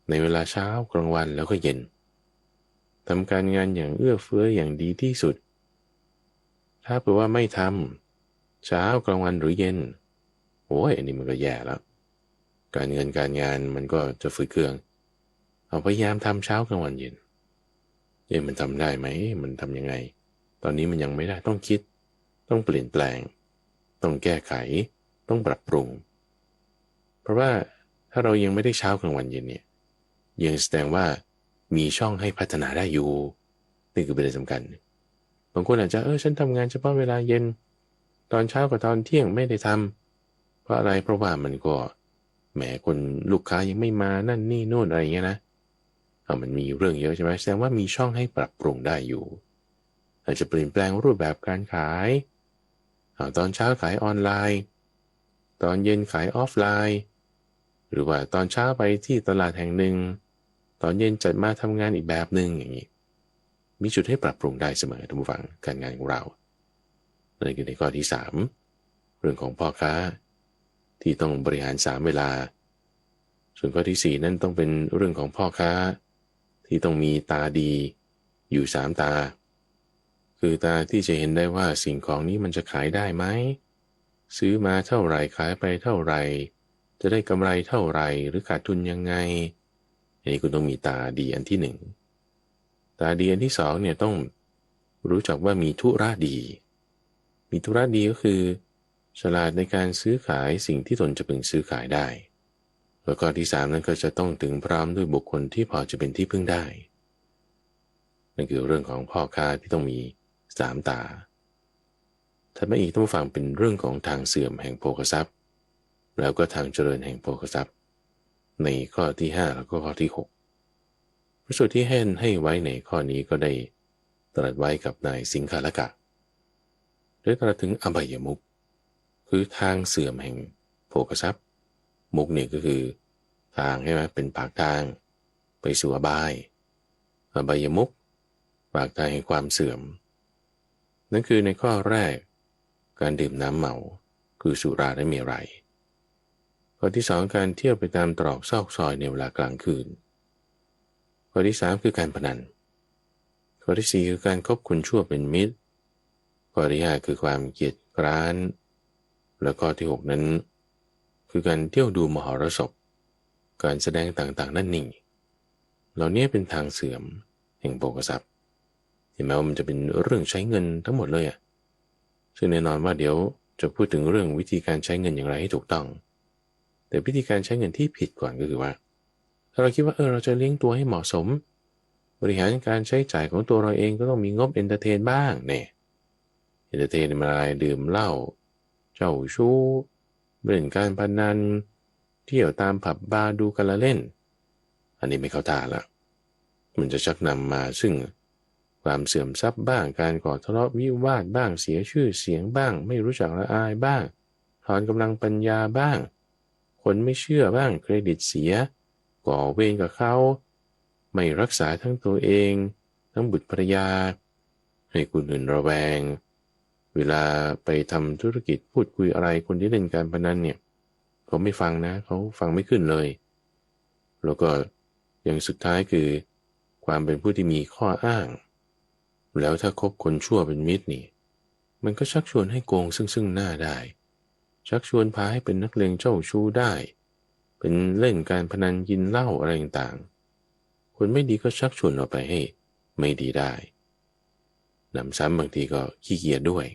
ในเวลาเช้ากลางวันแล้วก็เย็นทำการงานอย่างเอื้อเฟื้ออย่างดีที่สุดถ้าเผื่อว่าไม่ทำเช้ากลางวันหรือเย็นโอ้ยอันนี้มันก็แย่แล้วการเงินการงานมันก็จะฝืดเคืองเอาพยายามทำเช้ากลางวันเย็นมันทำได้ไหมมันทำยังไงตอนนี้มันยังไม่ได้ต้องคิดต้องเปลี่ยนแปลงต้องแก้ไขต้องปรับปรุงเพราะว่าถ้าเรายังไม่ได้เช้ากลางวันเย็นเนี่ยยังแสดงว่ามีช่องให้พัฒนาได้อยู่นี่คือประเด็นสำคัญบางคนอาจจะฉันทำงานเฉพาะเวลาเย็นตอนเช้ากับตอนเที่ยงไม่ได้ทำเพราะอะไรเพราะว่ามันก็แหมคนลูกค้ายังไม่มานั่นนี่โน่นอะไรเงี้ยนะมันมีเรื่องเยอะใช่ไหมแสดงว่ามีช่องให้ปรับปรุงได้อยู่อาจจะเปลี่ยนแปลงรูปแบบการขายตอนเช้าขายออนไลน์ตอนเย็นขายออฟไลน์หรือว่าตอนเช้าไปที่ตลาดแห่งหนึ่งตอนเย็นจัดมาทำงานอีกแบบหนึ่งอย่างนี้มีจุดให้ปรับปรุงได้เสมอท่านผู้ฟังการงานของเรานั่นคือในข้อที่3เรื่องของพ่อค้าที่ต้องบริหาร3เวลาส่วนข้อที่4นั่นต้องเป็นเรื่องของพ่อค้าที่ต้องมีตาดีอยู่3ตาคือตาที่จะเห็นได้ว่าสิ่งของนี้มันจะขายได้ไหมซื้อมาเท่าไหร่ขายไปเท่าไหร่จะได้กำไรเท่าไหร่หรือขาดทุนยังไงอันนี้คุณต้องมีตาดีอันที่1ตาดีอันที่2เนี่ยต้องรู้จักว่ามีธุระดีมีธุระดีก็คือฉลาดในการซื้อขายสิ่งที่ตนจะพึงซื้อขายได้แล้วก็ที่3นั้นก็จะต้องถึงพร้อมด้วยบุคคลที่พอจะเป็นที่พึ่งได้นั่นคือเรื่องของพ่อค้าที่ต้องมี3ตาถัดมาอีกต้องฟังเป็นเรื่องของทางเสื่อมแห่งโภคทรัพย์แล้วก็ทางเจริญแห่งโภคทรัพย์ในข้อที่5แล้วก็ข้อที่6พระสูตรที่ให้ไว้ในข้อนี้ก็ได้ตรัสไว้กับนายสิงคาลกะได้ตรัสถึงอบายมุขคือทางเสื่อมแห่งโภคทรัพย์มุขนี่ก็คือทางใช่ไหมเป็นปากทางไปสู่อบายอบายมุขปากทางแห่งความเสื่อมนั่นคือในข้อแรกการดื่มน้ำเมาคือสุราและเมรัยข้อที่2การเที่ยวไปตามตรอกซอกซอยในเวลากลางคืนข้อที่3คือการพนันข้อที่4คือการคบคนชั่วเป็นมิตรข้อที่5คือความเกียจคร้านและข้อที่6นั้นคือการเที่ยวดูมหรสพการแสดงต่างๆนั่นนี่เหล่านี้เป็นทางเสื่อมแห่งโภคทรัพย์เห็นไหมว่ามันจะเป็นเรื่องใช้เงินทั้งหมดเลยซึ่งแน่นอนว่าเดี๋ยวจะพูดถึงเรื่องวิธีการใช้เงินอย่างไรให้ถูกต้องแต่วิธีการใช้เงินที่ผิดก่อนก็คือว่าถ้าเราคิดว่าเราจะเลี้ยงตัวให้เหมาะสมบริหารการใช้จ่ายของตัวเราเองก็ต้องมีงบเอนเตอร์เทนบ้างเนี่ยเอนเตอร์เทนมาอะไรดื่มเหล้าเจ้าชู้เล่นการพนันเที่ยวตามผับบาร์ดูกันละเล่นอันนี้ไม่เข้าท่าละมันจะชักนำมาซึ่งความเสื่อมทรัพย์บ้างการก่อทะเลาะวิวาทบ้างเสียชื่อเสียงบ้างไม่รู้จักละอายบ้างถอนกำลังปัญญาบ้างคนไม่เชื่อบ้างเครดิตเสีย ก่อเวรกับเขาไม่รักษาทั้งตัวเอง ทั้งบุตรภรรยาให้คนอื่นระแวงเวลาไปทำธุรกิจพูดคุยอะไรคนที่เล่นการพนันเนี่ยเขาไม่ฟังนะเขาฟังไม่ขึ้นเลยแล้วก็อย่างสุดท้ายคือความเป็นผู้ที่มีข้ออ้างแล้วถ้าคบคนชั่วเป็นมิตรนี่มันก็ชักชวนให้โกงซึ่งหน้าได้ชักชวนพาให้เป็นนักเลงเจ้าชู้ได้เป็นเล่นการพนันกินเหล้าอะไรต่างๆคนไม่ดีก็ชักชวนออกไปให้ไม่ดีได้นำซ้ำบางทีก็ขี้เกียจด้วย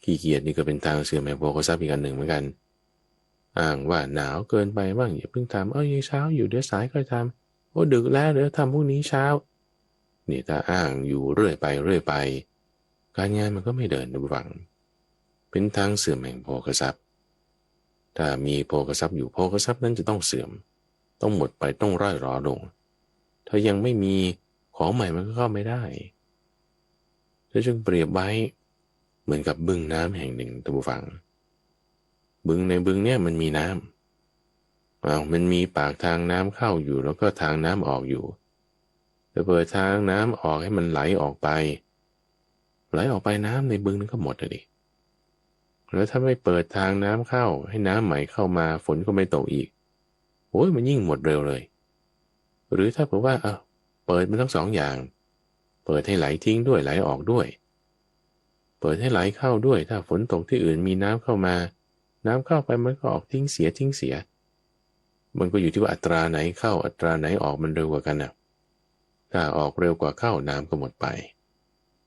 ขี้เกียจนี่ก็เป็นทางเสื่อมแห่งโภคทรัพย์อีกอันหนึ่งเหมือนกันอ้างว่าหนาวเกินไปบ้างอย่าเพิ่งทำยังเช้าอยู่เดี๋ยวสายก็ทำดึกแล้วเดี๋ยวทำพรุ่งนี้เช้านี่ถ้าอ้างอยู่เรื่อยไปการงานมันก็ไม่เดินระวังเป็นทางเสื่อมแห่งโภคทรัพย์ถ้ามีโภคทรัพย์อยู่โภคทรัพย์นั้นจะต้องเสื่อมต้องหมดไปต้องร่อยรอลงถ้ายังไม่มีของใหม่มันก็เข้าไม่ได้จะจึงเปรียบไว้เหมือนกับบึงน้ำแห่งหนึ่งท่านผู้ฟังบึงในบึงเนี่ยมันมีน้ำมันมีปากทางน้ำเข้าอยู่แล้วก็ทางน้ำออกอยู่จะเปิดทางน้ำออกให้มันไหลออกไปน้ำในบึงนั้นก็หมดเลยดิแล้วถ้าไม่เปิดทางน้ำเข้าให้น้ำใหม่เข้ามาฝนก็ไม่ตกอีกมันยิ่งหมดเร็วเลยหรือถ้าเผื่อว่าเปิดมันทั้งสองอย่างเปิดให้ไหลทิ้งด้วยไหลออกด้วยเปิดให้ไหลเข้าด้วยถ้าฝนตกที่อื่นมีน้ำเข้ามาน้ำเข้าไปมันก็ออกทิ้งเสียมันก็อยู่ที่ว่าอัตราไหนเข้าอัตราไหนออกมันเร็วกว่ากันนะถ้าออกเร็วกว่าเข้าน้ำก็หมดไป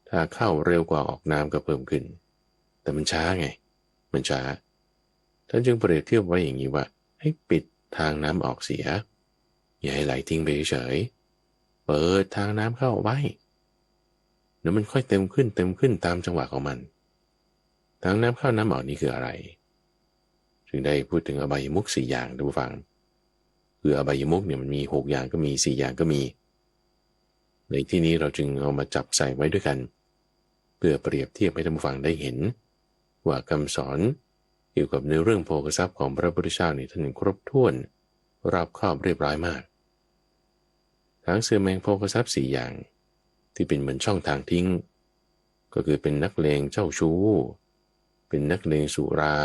ถ้าเข้าเร็วกว่าออกน้ำก็เพิ่มขึ้นแต่มันช้าไงมันช้าท่านจึงเปรียบเทียบไว้อย่างนี้ว่าให้ปิดทางน้ำออกเสียอย่าให้ไหลทิ้งไปเฉยเปิดทางน้ำเข้าไว้เดี๋ยวมันค่อยเต็มขึ้นตามจังหวะของมันทางน้ำเข้าน้ำออกนี่คืออะไรจึงได้พูดถึงอบายมุข4อย่างท่านผู้ฟังคืออบายมุขเนี่ยมันมี6อย่างก็มี4อย่างก็มีในที่นี้เราจึงเอามาจับใส่ไว้ด้วยกันเพื่อเปรียบเทียบให้ท่านผู้ฟังได้เห็นว่าคำสอนเกี่ยวกับในเรื่องโภคทรัพย์ของพระพุทธเจ้านี่ท่านครบถ้วนรอบคอบเรียบร้อยมากทางเสื่อมแห่งโภคทรัพย์4อย่างที่เป็นเหมือนช่องทางทิ้งก็คือเป็นนักเลงเจ้าชู้เป็นนักเลงสุรา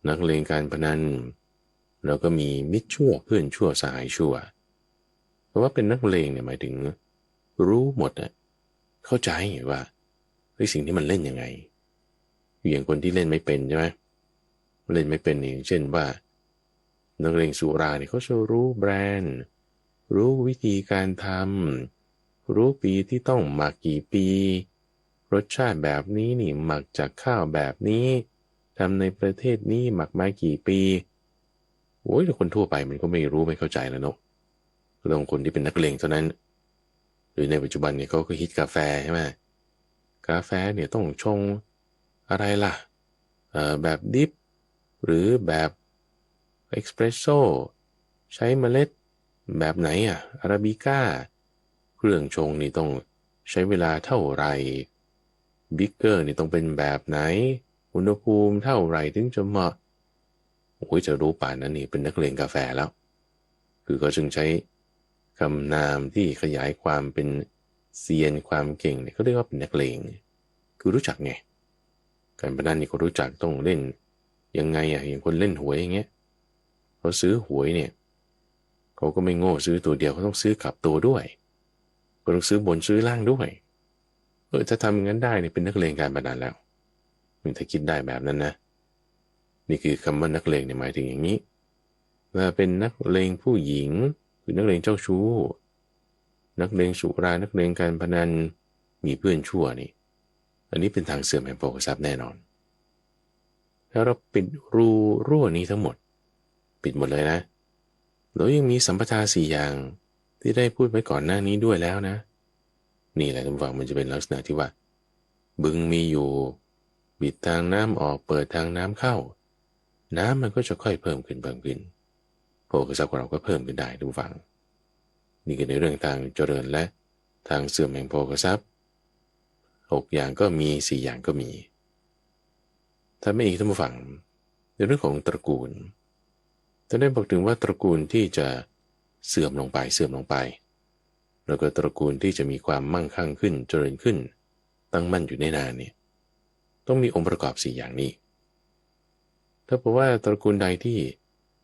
นักเลงการพนันแล้วก็มีมิตรชั่วเพื่อนชั่วสหายชั่วเพราะว่าเป็นนักเลงเนี่ยหมายถึงรู้หมดเข้าใจว่าสิ่งที่มันเล่นยังไงอย่างคนที่เล่นไม่เป็นใช่ไหมเล่นไม่เป็นอย่างเช่นว่านักเลงสุราเนี่ยเขาจะรู้แบรนด์รู้วิธีการทำรู้ปีที่ต้องหมักกี่ปีรสชาติแบบนี้นี่หมักจากข้าวแบบนี้ทำในประเทศนี้หมักมากี่ปีแต่คนทั่วไปมันก็ไม่รู้ไม่เข้าใจแล้วเนาะต้องคนที่เป็นนักเลงเท่านั้นหรือในปัจจุบันเนี่ยเขาก็ฮิตกาแฟใช่ไหมกาแฟเนี่ยต้องชงอะไรล่ะแบบดิฟหรือแบบเอ็กซ์เพรสโซ่ใช้เมล็ดแบบไหนอาราบิก้าเครื่องชงนี่ต้องใช้เวลาเท่าไหร่บิ๊กเกอร์นี่ต้องเป็นแบบไหนอุณหภูมิเท่าไหร่ถึงจะเหมาะจะรู้ป่านนั้นนี่เป็นนักเลงกาแฟแล้วคือก็จึงใช้คำนามที่ขยายความเป็นเซียนความเก่งเนี่ยเขาเรียกว่าเป็นนักเลงคือรู้จักไงการพนันนี่ก็รู้จักต้องเล่นยังไงอย่างคนเล่นหวยอย่างเงี้ยเขาซื้อหวยเนี่ยเขาก็ไม่โง่ซื้อตัวเดียวเขาต้องซื้อกลับตัวด้วยก็ต้องซื้อบนซื้อล่างด้วยถ้าทำอย่างนั้นได้เนี่ยเป็นนักเลงการพนันแล้วถ้าคิดได้แบบนั้นนะนี่คือคำว่านักเลงเนี่ยหมายถึงอย่างนี้ว่าเป็นนักเลงผู้หญิงหรือนักเลงเจ้าชู้นักเลงสุรานักเลงการพนันมีเพื่อนชั่วนี่อันนี้เป็นทางเสื่อมแห่งโภคทรัพย์แน่นอนถ้าเราปิดรูรั่วนี้ทั้งหมดปิดหมดเลยนะแล้วยังมีสัมปทา4อย่างที่ได้พูดไว้ก่อนหน้านี้ด้วยแล้วนะนี่แหละท่านผู้ฟังมันจะเป็นลักษณะที่ว่าบึงมีอยู่ปิดทางน้ำออกเปิดทางน้ำเข้าน้ำมันก็จะค่อยเพิ่มขึ้นโภคทรัพย์ของเราก็เพิ่มขึ้นได้ท่านผู้ฟังนี่คือในเรื่องทางเจริญและทางเสื่อมแห่งโภคทรัพย์6อย่างก็มี4อย่างก็มีถ้าไม่อีกท่านผู้ฟังในเรื่องของตระกูลจะได้บอกถึงว่าตระกูลที่จะ เสื่อมลงไปแล้วก็ตระกูลที่จะมีความมั่งคั่งขึ้นเจริญขึ้นตั้งมั่นอยู่ในนานเนี่ยต้องมีองค์ประกอบ4อย่างนี้ถ้าบอกว่าตระกูลใดที่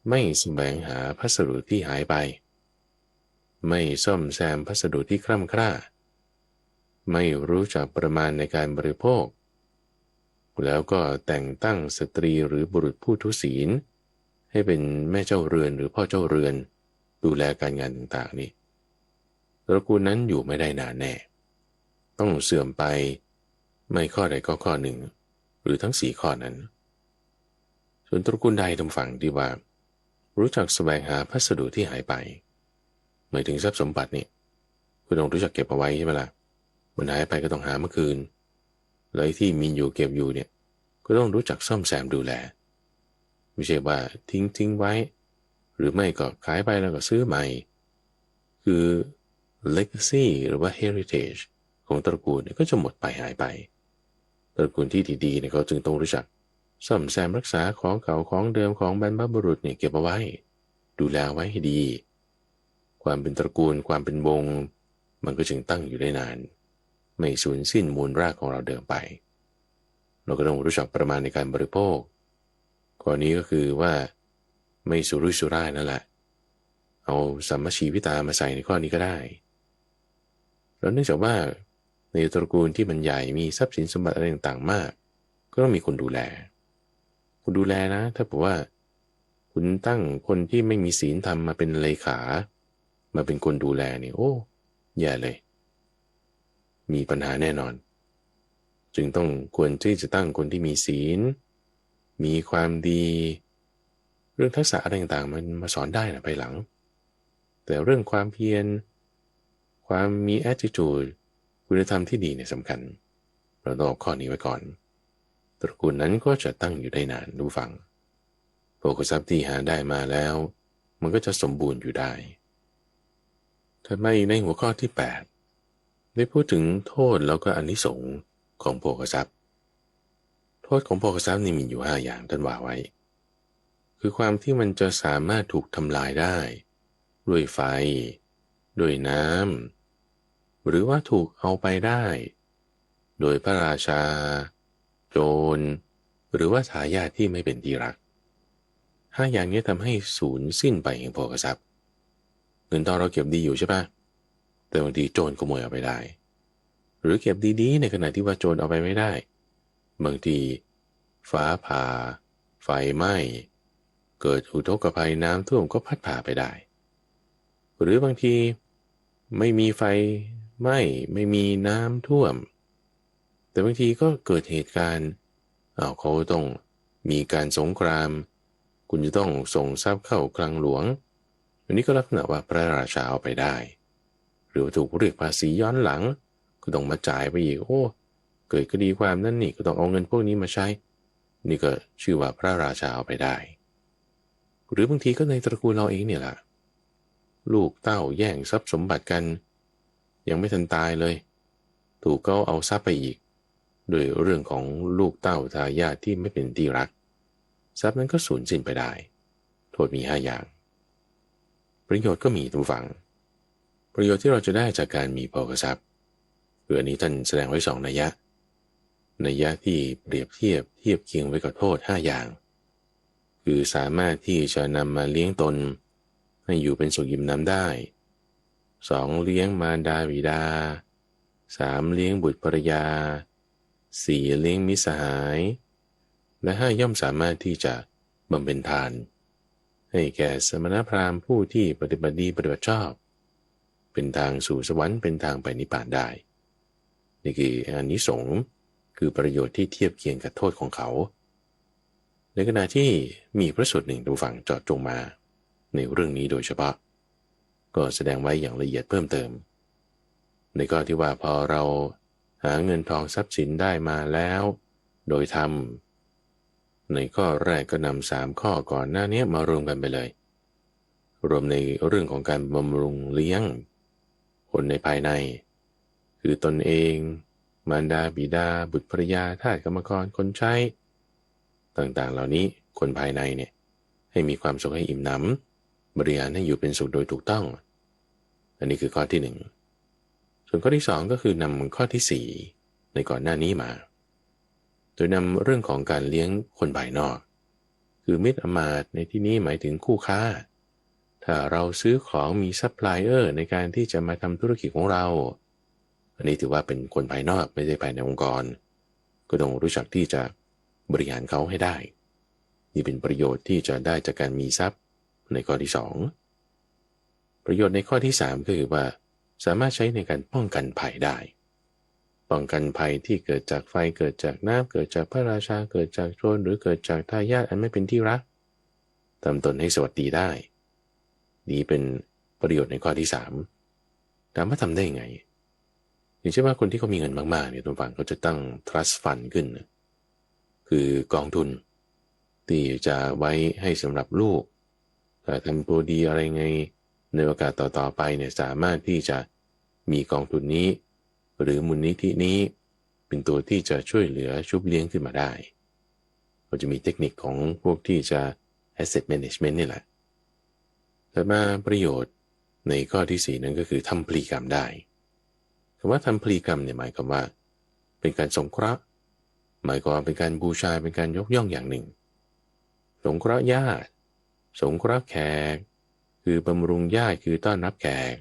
ไม่แสวงหาพัสดุที่หายไปไม่ซ่อมแซมพัสดุที่คร่ำคร่าไม่รู้จักประมาณในการบริโภคแล้วก็แต่งตั้งสตรีหรือบุรุษผู้ทุศีลให้เป็นแม่เจ้าเรือนหรือพ่อเจ้าเรือนดูแลการงานต่างๆนี่ตระกูลนั้นอยู่ไม่ได้นานแน่ต้องเสื่อมไปไม่ข้อใดก็ข้อหนึ่งหรือทั้ง4ข้อนั้นส่วนตระกูลใดทำฝั่งที่ว่ารู้จักแสวงหาพัสดุที่หายไปหมายถึงทรัพย์สมบัตินี่คุณต้องรู้จักเก็บเอาไว้ใช่ไหมล่ะมันหายไปก็ต้องหาเมื่อคืนแล้วที่มีอยู่เก็บอยู่เนี่ยก็ต้องรู้จักซ่อมแซมดูแลไม่ใช่ว่าทิ้งไว้หรือไม่ก็ขายไปแล้วก็ซื้อใหม่คือ legacy หรือว่า heritage ของตระกูลเนี่ยก็จะหมดไปหายไปตระกูลที่ดีๆเนี่ยเขาจึงต้องรู้จักซ่อมแซมรักษาของเก่าของเดิมของบรรพบุรุษเนี่ยเก็บเอาไว้ดูแลไว้ให้ดีความเป็นตระกูลความเป็นวงมันก็จึงตั้งอยู่ได้นานไม่สูญสิ้นมูลรากของเราเดิมไปเราก็ต้องรู้จักประมาณในการบริโภคข้อนี้ก็คือว่าไม่สุรุ่ยสุร่ายนั่นแหละเอาสัมมชีวิตามาใส่ในข้อนี้ก็ได้แล้วเนื่องจากว่าในตระกูลที่มันใหญ่มีทรัพย์สินสมบัติอะไรต่างๆมากก็ต้องมีคนดูแลคุณดูแลนะถ้าบอกว่าคุณตั้งคนที่ไม่มีศีลธรรมมาเป็นเลขามาเป็นคนดูแลนี่โอ้แย่เลยมีปัญหาแน่นอนจึงต้องควรที่จะตั้งคนที่มีศีลมีความดีเรื่องทักษะอะไรต่างๆมันมาสอนได้นะภายหลังแต่เรื่องความเพียรความมี attitude คุณธรรมที่ดีเนี่ยสำคัญเราต้องเอาข้อนี้ไว้ก่อนตระกูลนั้นก็จะตั้งอยู่ได้นานดูฟังโภคทรัพย์ที่หาได้มาแล้วมันก็จะสมบูรณ์อยู่ได้ถ้าไม่ในหัวข้อที่8ได้พูดถึงโทษแล้วก็อานิสงส์ของโภคทรัพย์โทษของโภคทรัพย์นี่มีอยู่5อย่างท่านว่าไว้คือความที่มันจะสามารถถูกทำลายได้ด้วยไฟด้วยน้ำหรือว่าถูกเอาไปได้โดยพระราชาโจรหรือว่าทายาทที่ไม่เป็นที่รัก5อย่างนี้ทำให้สูญสิ้นไปแห่งโภคทรัพย์เงินทองเราเก็บดีอยู่ใช่ปะแต่บางทีโจรขโมยเอาไปได้หรือเก็บดีๆในขณะที่ว่าโจรเอาไปไม่ได้บางทีฟ้าผ่าไฟไหม้เกิดอุทกภัยน้ำท่วมก็พัดพาไปได้หรือบางทีไม่มีไฟไหม้ไม่มีน้ำท่วมแต่บางทีก็เกิดเหตุการณ์เขาต้องมีการสงครามคุณจะต้องส่งทรัพย์เข้าคลังหลวงอันนี้ก็ลักษณะว่าพระราชาเอาไปได้หรือถูกเรียกภาษีย้อนหลังก็ต้องมาจ่ายไปอีกโอ้เกิดคดีความนั่นนี่ก็ต้องเอาเงินพวกนี้มาใช้นี่ก็ชื่อว่าพระราชาเอาไปได้หรือบางทีก็ในตระกูลเราเองเนี่ยแหละลูกเต้าแย่งทรัพย์สมบัติกันยังไม่ทันตายเลยถูกก็เอาทรัพย์ไปอีกโดยเรื่องของลูกเต้าทายาทที่ไม่เป็นที่รักทรัพย์นั้นก็สูญสิ้นไปได้โทษมี5อย่างประโยชน์ก็มีทุกฝั่งประโยชน์ที่เราจะได้จากการมีโภคทรัพย์คืออันนี้ท่านแสดงไว้2นัยยะที่เปรียบเทียบเคียงไว้กับโทษ5อย่างคือสามารถที่จะนำมาเลี้ยงตนให้อยู่เป็นสุขอิ่มน้ำได้2เลี้ยงมารดาบิดา3เลี้ยงบุตรภรยา4เลี้ยงมิตรสหายและ5ย่อมสามารถที่จะบำเพ็ญทานให้แก่สมณพราหมณ์ผู้ที่ปฏิบัติดีปฏิบัติชอบเป็นทางสู่สวรรค์เป็นทางไปนิพพานได้นี่คืออานิสงส์คือประโยชน์ที่เทียบเคียงกับโทษของเขาในขณะที่มีพระสูตรหนึ่งดูฝั่งเจาะจงมาในเรื่องนี้โดยเฉพาะก็แสดงไว้อย่างละเอียดเพิ่มเติมในข้อที่ว่าพอเราหาเงินทองทรัพย์สินได้มาแล้วโดยธรรมในข้อแรกก็นำ3ข้อก่อนหน้านี้มารวมกันไปเลยรวมในเรื่องของการบำรุงเลี้ยงคนในภายในคือตนเองมารดาบิดาบุตรภรยาทาสกรรมกรคนใช้ต่างๆเหล่านี้คนภายในเนี่ยให้มีความสุขให้อิ่มหน บริหารให้อยู่เป็นสุขโดยถูกต้องอันนี้คือข้อที่หนึ่งส่วนข้อที่สองก็คือนำข้อที่สี่ในก่อนหน้านี้มาโดยนำเรื่องของการเลี้ยงคนภายนอกคือมิตรอมาตย์ในที่นี้หมายถึงคู่ค้าถ้าเราซื้อของมีซัพพลายเออร์ในการที่จะมาทำธุรกิจของเราอันนี้ถือว่าเป็นคนภายนอกไม่ใช่ภายในองค์กรก็ต้องรู้จักที่จะบริหารเขาให้ได้นี่เป็นประโยชน์ที่จะได้จากการมีทรัพย์ในข้อที่สองประโยชน์ในข้อที่สามก็คือว่าสามารถใช้ในการป้องกันภัยได้ป้องกันภัยที่เกิดจากไฟเกิดจากน้ำเกิดจากพระราชาเกิดจากโจรหรือเกิดจากทายาทอันไม่เป็นที่รักทำตนให้สวัสดีได้นี่เป็นประโยชน์ในข้อที่สามถามว่าทำได้ยังไงอย่างเช่นว่าคนที่เขามีเงินมากๆเนี่ยตัวฝั่งเขาจะตั้ง trust fund ขึ้นคือกองทุนที่จะไว้ให้สำหรับลูกถ้าทำตัวดีอะไรไงในโอกาสต่อๆไปเนี่ยสามารถที่จะมีกองทุนนี้หรือมูลนิธินี้เป็นตัวที่จะช่วยเหลือชุบเลี้ยงขึ้นมาได้ก็จะมีเทคนิคของพวกที่จะ asset management นี่แหละแต่มาประโยชน์ในข้อที่สี่นั้นก็คือทำพลีกรรมได้คำว่าทำพลีกรรมเนี่ยหมายความว่าเป็นการสงเคราะห์หมายความเป็นการบูชาเป็นการยกย่องอย่างหนึ่งสงเคราะห์ญาติสงเคราะห์แขกคือบำรุงญาติคือต้อนรับแขก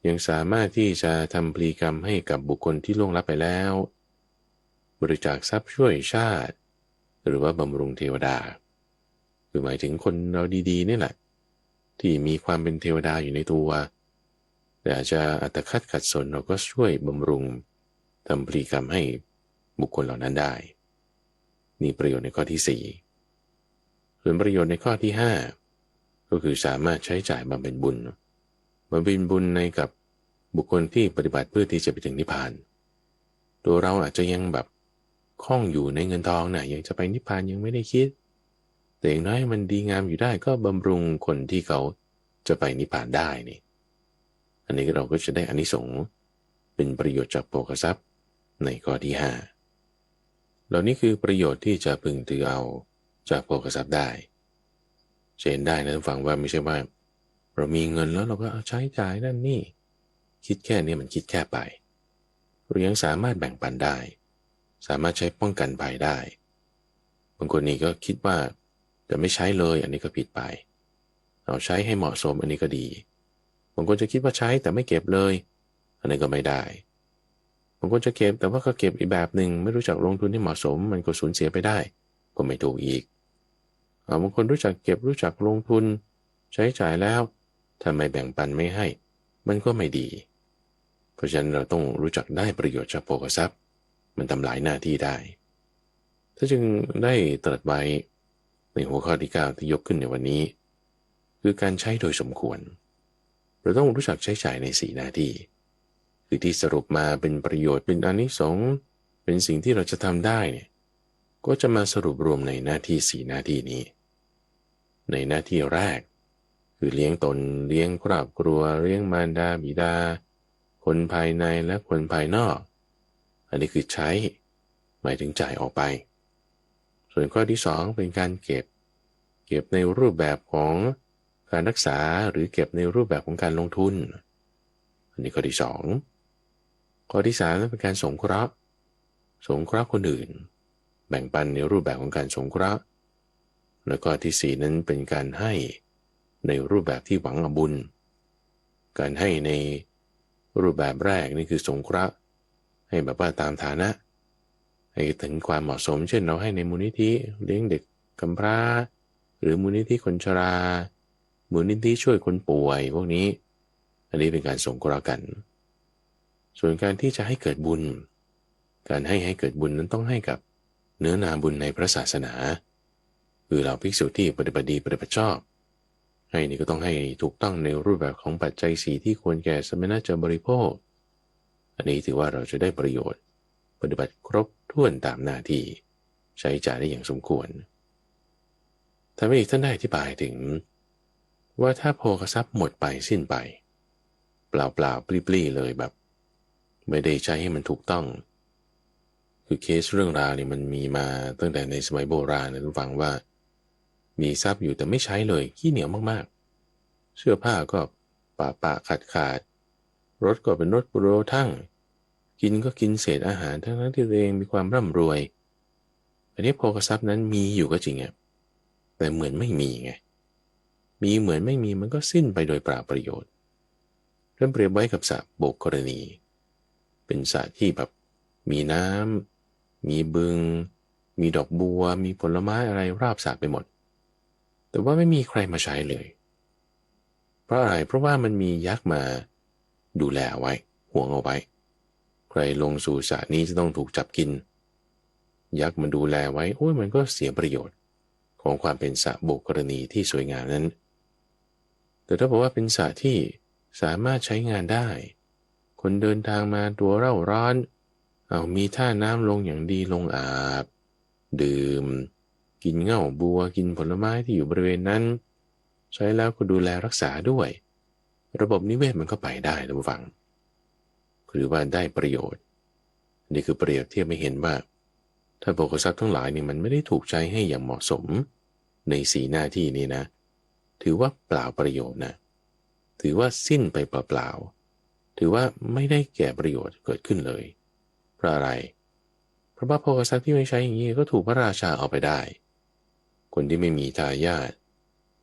ยังสามารถที่จะทำพลีกรรมให้กับบุคคลที่ล่วงลับไปแล้วบริจาคทรัพย์ช่วยชาติหรือว่าบำรุงเทวดาคือหมายถึงคนเราดีๆนี่แหละที่มีความเป็นเทวดาอยู่ในตัวแต่อาจจะอัตคัดขัดสนเราก็ช่วยบำรุงทำพลีกรรมให้บุคคลเหล่านั้นได้นี่ประโยชน์ในข้อที่สี่ส่วนประโยชน์ในข้อที่ห้าก็คือสามารถใช้จ่ายบำเพ็ญบุญบำเพ็ญบุญในกับบุคคลที่ปฏิบัติเพื่อที่จะไปถึงนิพพานตัวเราอาจจะยังแบบคล้องอยู่ในเงินทองนะยังจะไปนิพพานยังไม่ได้คิดแต่อย่างน้อยมันดีงามอยู่ได้ก็บำรุงคนที่เขาจะไปนิพพานได้นี่อันนี้เราก็จะได้อานิสงส์เป็นประโยชน์จากโภคทรัพย์ในข้อที่ห้าเหล่านี้คือประโยชน์ที่จะพึงถือเอาจากโภคทรัพย์ได้เห็นได้นะท่านฟังว่าไม่ใช่ว่าเรามีเงินแล้วเราก็เอาใช้จ่ายนั่นนี่คิดแค่นี้มันคิดแค่ไปเรายังสามารถแบ่งปันได้สามารถใช้ป้องกันภัยได้บางคนนี่ก็คิดว่าจะไม่ใช้เลยอันนี้ก็ผิดไปเอาใช้ให้เหมาะสมอันนี้ก็ดีบางคนจะคิดว่าใช้แต่ไม่เก็บเลยอันนี้ก็ไม่ได้บางคนจะเก็บแต่ว่าก็เก็บอีกแบบหนึ่งไม่รู้จักลงทุนที่เหมาะสมมันก็สูญเสียไปได้ก็ไม่ถูกอีกบางคนรู้จักเก็บรู้จักลงทุนใช้จ่ายแล้วถ้าไม่แบ่งปันไม่ให้มันก็ไม่ดีเพราะฉะนั้นเราต้องรู้จักได้ประโยชน์จากโภคทรัพย์มันทำหลายหน้าที่ได้ถ้าจึงได้ตรัสไว้ในหัวข้อที่9ที่ยกขึ้นในวันนี้คือการใช้โดยสมควรเราต้องรู้จักใช้จ่ายใน4หน้าที่คือที่สรุปมาเป็นประโยชน์เป็นอานิสงส์เป็นสิ่งที่เราจะทำได้เนี่ยก็จะมาสรุปรวมในหน้าที่4หน้าที่นี้ในหน้าที่แรกคือเลี้ยงตนเลี้ยงครอบครัวเลี้ยงมารดาบิดาคนภายในและคนภายนอกอันนี้คือใช้หมายถึงจ่ายออกไปส่วนข้อที่2เป็นการเก็บในรูปแบบของการรักษาหรือเก็บในรูปแบบของการลงทุนอันนี้ข้อที่2ข้อที่3นั้นเป็นการสงเคราะห์คนอื่นแบ่งปันในรูปแบบของการสงเคราะห์แล้วก็ที่4นั้นเป็นการให้ในรูปแบบที่หวังบุญการให้ในรูปแบบแรกนี่คือสงเคราะห์ให้แบบว่าตามฐานะให้ถึงความเหมาะสมเช่นเราให้ในมูลนิธิเลี้ยงเด็กกำพร้าหรือมูลนิธิคนชรามูลนิธิช่วยคนป่วยพวกนี้อันนี้เป็นการสงเคราะห์กันส่วนการที่จะให้เกิดบุญการให้เกิดบุญนั้นต้องให้กับเนื้อนาบุญในพระศาสนาคือเราภิกษุที่ปฏิบัติดีปฏิบัติชอบให้นี่ก็ต้องให้ถูกต้องในรูปแบบของปัจจัย4ที่ควรแก่สมณะจะบริโภคอันนี้ถือว่าเราจะได้ประโยชน์ปฏิบัติครบถ้วนตามหน้าที่ใช้จ่ายได้อย่างสมควรท่านอีกท่านได้อธิบายถึงว่าถ้าโภคทรัพย์หมดไปสิ้นไปเปล่าๆปลี้ๆเลยแบบไม่ได้ใช้ให้มันถูกต้องคือเคสเรื่องราวนี่มันมีมาตั้งแต่ในสมัยโบราณนะทุกฟังว่ามีทรัพย์อยู่แต่ไม่ใช้เลยขี้เหนียวมาก เสื้อผ้าก็ปะขาดรถก็เป็นรถโปรทั่งกินก็กินเศษอาหารทั้งที่ตัวเองมีความร่ำรวยอันนี้โภคทรัพย์นั้นมีอยู่ก็จริงอะแต่เหมือนไม่มีไงมีเหมือนไม่มีมันก็สิ้นไปโดยเปล่าประโยชน์เริ่มเปรียบไว้กับสระโบกกรณีเป็นสระที่แบบมีน้ำมีบึงมีดอกบัวมีผลไม้อะไรราบสระไปหมดแต่ว่าไม่มีใครมาใช้เลยเพราะอะไรเพราะว่ามันมียักษ์มาดูแลเอาไว้ห่วงเอาไว้ใครลงสู่สระนี้จะต้องถูกจับกินยักษ์มาดูแลไว้โอ้ยมันก็เสียประโยชน์ของความเป็นสระโบกกรณีที่สวยงามนั้นแต่ถ้าบอกว่าเป็นสระที่สามารถใช้งานได้คนเดินทางมาตัวเร่าร้อนเอามีท่าน้ำลงอย่างดีลงอาบดื่มกินเง่าบัวกินผลไม้ที่อยู่บริเวณนั้นใช้แล้วก็ดูแลรักษาด้วยระบบนิเวศมันก็ไปได้ท่านผู้ฟังหรือว่าได้ประโยชน์นี่คือเปรียบเทียบไม่เห็นว่าถ้าโภคทรัพย์ทั้งหลายนี่มันไม่ได้ถูกใช้ให้อย่างเหมาะสมในสีหน้าที่นี้นะถือว่าเปล่าประโยชน์นะถือว่าสิ้นไปเปล่าๆถือว่าไม่ได้แก่ประโยชน์เกิดขึ้นเลยเพราะอะไรเพราะว่าโภคทรัพย์ที่ไม่ใช้อย่างนี้ก็ถูกพระราชาเอาไปได้คนที่ไม่มีทายาท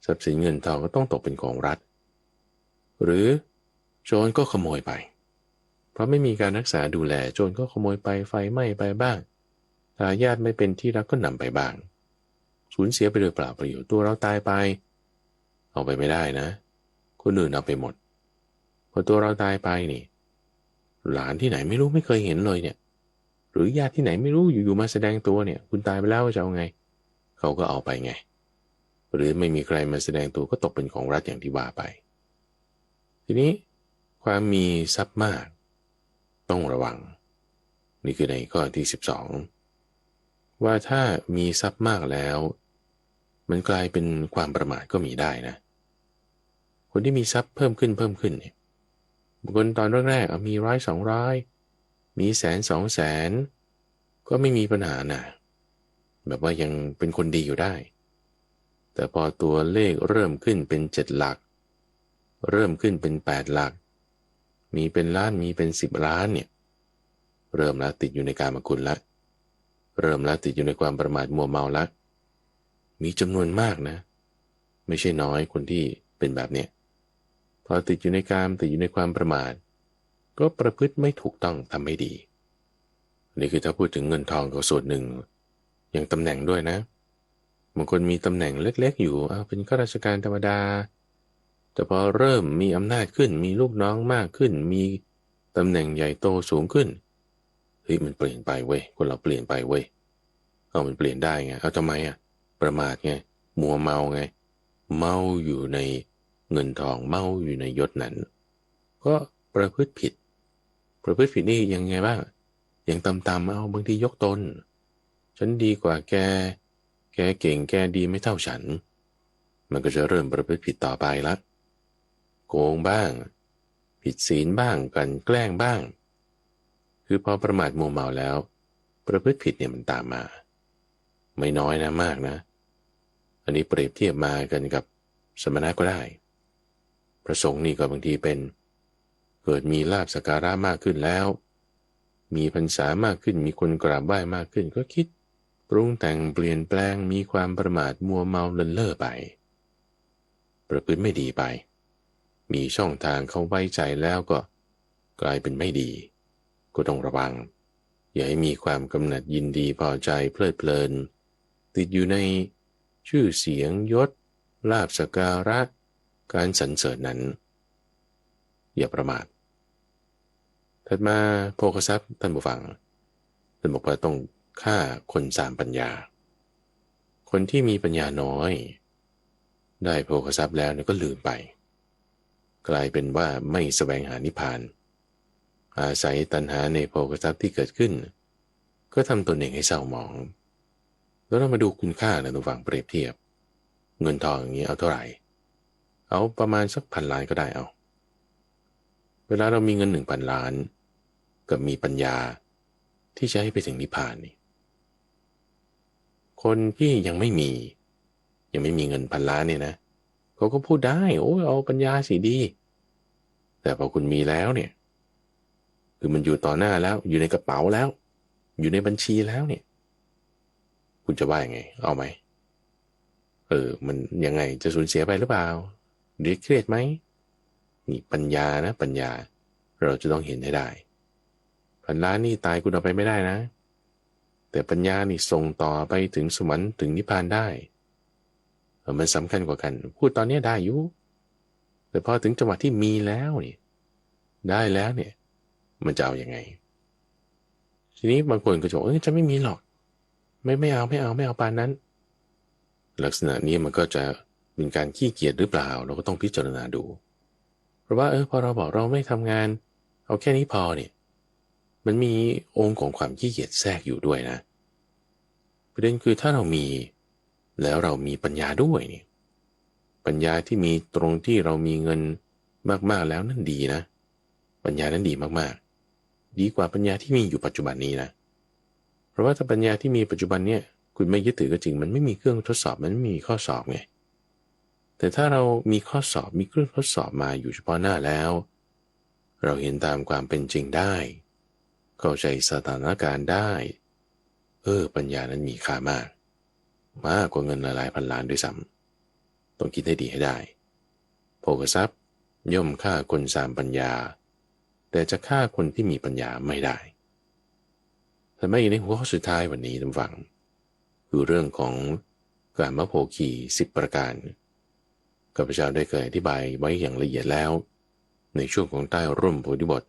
ทรัพย์สินเงินทองก็ต้องตกเป็นของรัฐหรือโจรก็ขโมยไปเพราะไม่มีการรักษาดูแลโจรก็ขโมยไปไฟไหม้ไปบ้างทายาทไม่เป็นที่รักก็นำไปบ้างสูญเสียไปโดยเปล่าประโยชน์ตัวเราตายไปเอาไปไม่ได้นะคนอื่นเอาไปหมดพอตัวเราตายไปนี่หลานที่ไหนไม่รู้ไม่เคยเห็นเลยเนี่ยหรือญาติที่ไหนไม่รู้อยู่ๆมาแสดงตัวเนี่ยคุณตายไปแล้วจะเอาไงเขาก็เอาไปไงหรือไม่มีใครมาแสดงตัวก็ตกเป็นของรัฐอย่างที่ว่าไปทีนี้ความมีทรัพย์มากต้องระวังนี่คือในข้อที่12ว่าถ้ามีทรัพย์มากแล้วมันกลายเป็นความประมาทก็มีได้นะคนที่มีทรัพย์เพิ่มขึ้นเนี่ยบางคนตอนแรกๆมี100-200มี100,000-200,000ก็ไม่มีปัญหานะแบบว่ายังเป็นคนดีอยู่ได้แต่พอตัวเลขเริ่มขึ้นเป็น7หลักเริ่มขึ้นเป็น8หลักมีเป็นล้านมีเป็น10ล้านเนี่ยเริ่มละติดอยู่ในกามคุณละเริ่มละติดอยู่ในความประมาทมัวเมาละมีจำนวนมากนะไม่ใช่น้อยคนที่เป็นแบบเนี้ยพอติดอยู่ในกามติดอยู่ในความประมาทก็ประพฤติไม่ถูกต้องทำไม่ดีนี่คือถ้าพูดถึงเงินทองก็ส่วนหนึ่งยังตำแหน่งด้วยนะบางคนมีตำแหน่งเล็กๆอยู่เป็นข้าราชการธรรมดาแต่พอเริ่มมีอำนาจขึ้นมีลูกน้องมากขึ้นมีตำแหน่งใหญ่โตสูงขึ้นเฮ้ยมันเปลี่ยนไปเว้ยคนเราเปลี่ยนไปเว้ยมันเปลี่ยนได้ไงทำไมประมาทไงมัวเมาไงเมาอยู่ในเงินทองเมาอยู่ในยศนั้นก็ประพฤติผิดนี่ยังไงบ้างอย่างต่ำๆบางทียกตนฉันดีกว่าแกเก่งแกดีไม่เท่าฉันมันก็จะเริ่มประพฤติผิดต่อไปละโกงบ้างผิดศีลบ้างกันแกล้งบ้างคือพอประมาทมัวเมาแล้วประพฤติผิดเนี่ยมันตามมาไม่น้อยนะมากนะอันนี้เปรียบเทียบมากันกับสมณะก็ได้พระสงฆ์นี่ก็บางทีเป็นเกิดมีลาภสักการะมากขึ้นแล้วมีพรรษามากขึ้นมีคนกราบไหว้มากขึ้นก็คิดปรุงแต่งเปลี่ยนแปลงมีความประมาทมัวเมาเลินเล่อไปประพฤติไม่ดีไปมีช่องทางเขาไว้ใจแล้วก็กลายเป็นไม่ดีก็ต้องระวังอย่าให้มีความกำหนัดยินดีพอใจเพลิดเพลินติดอยู่ในชื่อเสียงยศลาภสักการะการสรรเสริญนั้นอย่าประมาทถัดมาโภคทรัพย์ท่านผู้ฟังท่านบอกว่าต้องฆ่าคน3ปัญญาคนที่มีปัญญาน้อยได้โภคทรัพย์แล้วก็ลืมไปกลายเป็นว่าไม่แสวงหานิพพานอาศัยตัณหาในโภคทรัพย์ที่เกิดขึ้นก็ทำตนเองให้เศร้าหมองแล้วเรามาดูคุณค่านะทุกฝั่งเปรียบเทียบเงินทองอย่างนี้เอาเท่าไหร่เอาประมาณสัก1,000 ล้านก็ได้เอาเวลาเรามีเงิน 1,000 ล้านกับมีปัญญาที่จะให้ไปถึงนิพพานนี่คนที่ยังไม่มีเงิน1,000 ล้านเนี่ยนะ เขาก็พูดได้โอ้ยเอาปัญญาสิดีแต่พอคุณมีแล้วเนี่ยคือมันอยู่ต่อหน้าแล้วอยู่ในกระเป๋าแล้วอยู่ในบัญชีแล้วเนี่ยคุณจะว่ายังไงเอาไหมมันยังไงจะสูญเสียไปหรือเปล่าหรือเครียดไหมนี่ปัญญานะปัญญาเราจะต้องเห็นให้ได้1,000,000,000นี่ตายคุณเอาไปไม่ได้นะแต่ปัญญานี่ส่งต่อไปถึงสวรรค์ถึงนิพพานได้มันสำคัญกว่ากันพูดตอนนี้ได้อยู่แต่พอถึงจังหวะที่มีแล้วนี่ได้แล้วเนี่ยมันจะเอาอยัางไงทีนี้บางคนก็จะบอกจะไม่มีหรอกไม่เอาปานนั้นลักษณะนี้มันก็จะเป็นการขี้เกียจหรือเปล่าเราก็ต้องพิจารณาดูเพราะว่าพอเราบอกเราไม่ทำงานเอาแค่นี้พอเนี่ยมันมีองค์ของความขี้เกียจแทรกอยู่ด้วยนะประเด็นคือถ้าเรามีแล้วเรามีปัญญาด้วยนี่ปัญญาที่มีตรงที่เรามีเงินมากๆแล้วนั่นดีนะปัญญานั้นดีมากๆดีกว่าปัญญาที่มีอยู่ปัจจุบันนี้นะเพราะว่าถ้าปัญญาที่มีปัจจุบันเนี่ยคุณไม่ยึดถือก็จริงมันไม่มีเครื่องทดสอบมันไม่มีข้อสอบไงแต่ถ้าเรามีข้อสอบมีเครื่องทดสอบมาอยู่เฉพาะหน้าแล้วเราเห็นตามความเป็นจริงได้เข้าใจสถานการณ์ได้ปัญญานั้นมีค่ามากกว่าเงินหลายพันล้านด้วยซ้ำต้องคิดให้ดีให้ได้โภคทรัพย์ย่อมฆ่าคนสามปัญญาแต่จะฆ่าคนที่มีปัญญาไม่ได้แต่ไม่ในหัวข้อสุดท้ายวันนี้ท่านฟังคือเรื่องของการมโภคี10ประการข้าพเจ้าได้เคยอธิบายไว้อย่างละเอียดแล้วในช่วงของใต้ร่มโพธิบท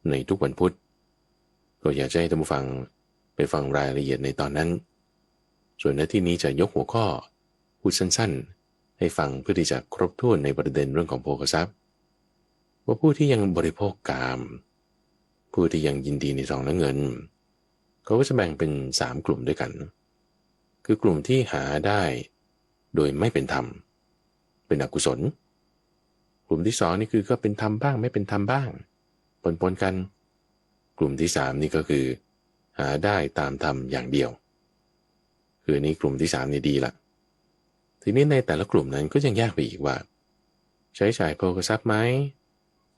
ในทุกวันพุธก็อยากให้ท่านผู้ฟังไปฟังรายละเอียดในตอนนั้นส่วนในที่นี้จะยกหัวข้อพูดสั้นๆให้ฟังเพื่อที่จะครบถ้วนในประเด็นเรื่องของโภคทรัพย์ว่าผู้ที่ยังบริโภคกามผู้ที่ยังยินดีในทองและเงินเขาก็จะแบ่งเป็น3กลุ่มด้วยกันคือกลุ่มที่หาได้โดยไม่เป็นธรรมเป็นอกุศลกลุ่มที่2นี่คือก็เป็นธรรมบ้างไม่เป็นธรรมบ้างปนๆกันกลุ่มที่3นี่ก็คือหาได้ตามธรรมอย่างเดียวคือนี้กลุ่มที่3นี่ดีละทีนี้ในแต่ละกลุ่มนั้นก็ยังแยกไปอีกว่าใช้จ่ายโภคทรัพย์ไหม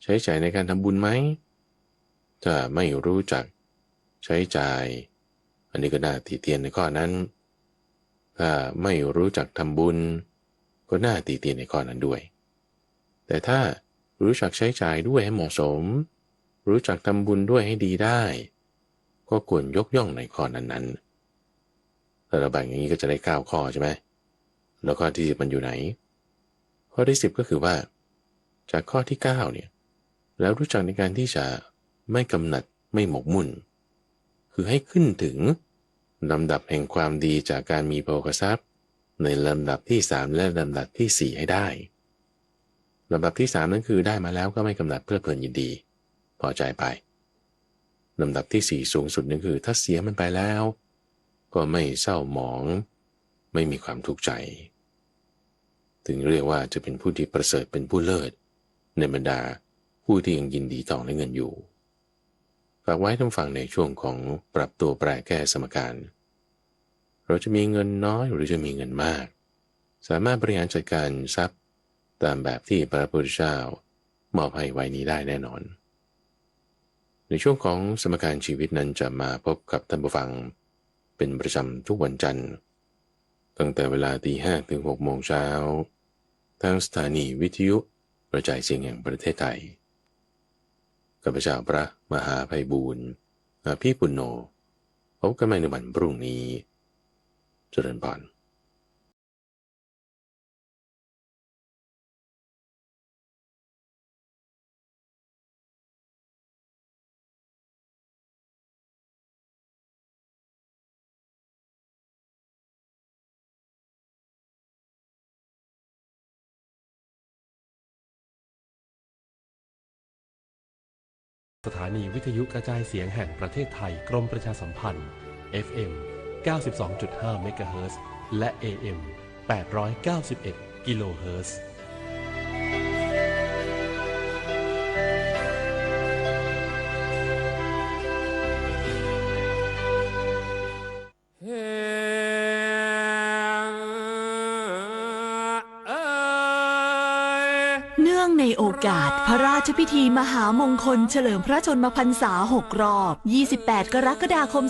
ใช้จ่ายในการทำบุญไหมถ้าไม่รู้จักใช้จ่ายอันนี้ก็น่าติเตียนในข้อนั้นถ้าไม่รู้จักทำบุญก็น่าติเตียนในข้อนั้นด้วยแต่ถ้ารู้จักใช้จ่ายด้วยให้เหมาะสมรู้จักทำบุญด้วยให้ดีได้ก็ควรยกย่องในข้อนั้นๆถ้าเราแบ่งอย่างนี้ก็จะได้9ข้อใช่ไหมแล้วข้อที่10มันอยู่ไหนข้อที่10ก็คือว่าจากข้อที่9เนี่ยแล้วรู้จักในการที่จะไม่กำหนัดไม่หมกมุ่นคือให้ขึ้นถึงลำดับแห่งความดีจากการมีโภคทรัพย์ในลำดับที่3และลำดับที่4ให้ได้ลำดับที่3นั้นคือได้มาแล้วก็ไม่กำหนัดเพลิดเพลินยินดีพอใจไปลำดับที่4สูงสุดนั่นคือถ้าเสียมันไปแล้วก็ไม่เศร้าหมองไม่มีความทุกข์ใจถึงเรียกว่าจะเป็นผู้ที่ประเสริฐเป็นผู้เลิศในบรรดาผู้ที่ยังยินดีทองและเงินอยู่ฝากไว้ท่านฟังในช่วงของปรับตัวแปรแก้สมการเราจะมีเงินน้อยหรือจะมีเงินมากสามารถบริหารจัดการทรัพย์ตามแบบที่พระพุทธเจ้ามอบให้ไว้นี้ได้แน่นอนในช่วงของสมการชีวิตนั้นจะมาพบกับท่านผู้ฟังเป็นประจำทุกวันจันทร์ตั้งแต่เวลา 5:00 ถึง 6:00 น.ทางสถานีวิทยุกระจายเสียงแห่งประเทศไทยข้าพเจ้าพระมหาไพบูลย์อภิปุณโญพบกันใหม่ในวันพรุ่งนี้เจริญพรสถานีวิทยุกระจายเสียงแห่งประเทศไทยกรมประชาสัมพันธ์ FM 92.5 เมกะเฮิรตซ์และ AM 891 กิโลเฮิรตซ์ เนื่องในโอกาสพระราชพิธีมหามงคลเฉลิมพระชนมพรรษา 6 รอบ 28 กรกฎาคม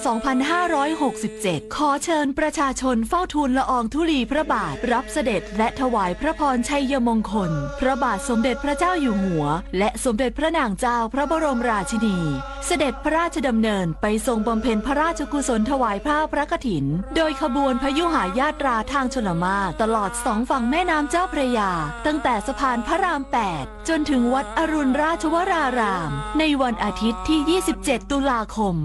2567 ขอเชิญประชาชนเฝ้าทูลละอองธุลีพระบาทรับเสด็จและถวายพระพรชัยมงคล พระบาทสมเด็จพระเจ้าอยู่หัว และสมเด็จพระนางเจ้าพระบรมราชินี เสด็จพระราชดำเนินไปทรงบำเพ็ญพระราชกุศลถวายผ้าพระกฐิน โดยขบวนพยุหายาตราทางชลมารตลอดสองฝั่งแม่น้ำเจ้าพระยา ตั้งแต่สะพานพระราม 8 จนถึงวัดอรุณราชวราราม ในวันอาทิตย์ที่ 27 ตุลาคม 2567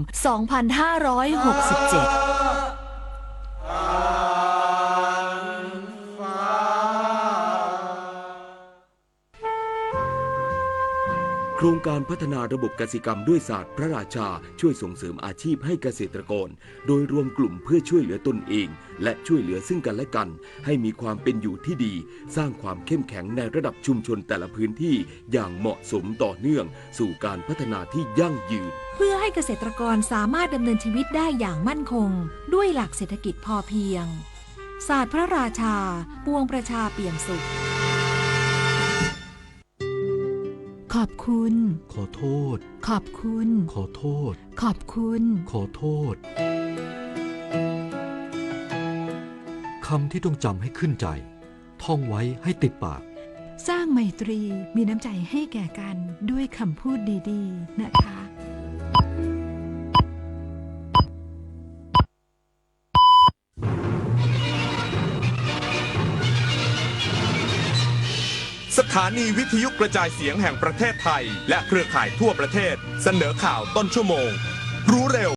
โครงการพัฒนาระบบกสิกรรมด้วยศาสตร์พระราชาช่วยส่งเสริมอาชีพให้เกษตรกร โดยรวมกลุ่มเพื่อช่วยเหลือตนเอง และช่วยเหลือซึ่งกันและกัน ให้มีความเป็นอยู่ที่ดี สร้างความเข้มแข็งในระดับชุมชนแต่ละพื้นที่อย่างเหมาะสมต่อเนื่อง สู่การพัฒนาที่ยั่งยืน เพื่อให้เกษตรกรสามารถดำเนินชีวิตได้อย่างมั่นคง ด้วยหลักเศรษฐกิจพอเพียง ศาสตร์พระราชาปวงประชาเปี่ยมสุขขอบคุณ ขอโทษ ขอบคุณ ขอโทษ ขอบคุณ ขอโทษ คำที่ต้องจำให้ขึ้นใจ ท่องไว้ให้ติดปาก สร้างไมตรีมีน้ำใจให้แก่กันด้วยคำพูดดีๆ นะคะ สถานีวิทยุกระจายเสียงแห่งประเทศไทยและเครือข่ายทั่วประเทศเสนอข่าวต้นชั่วโมงรู้เร็ว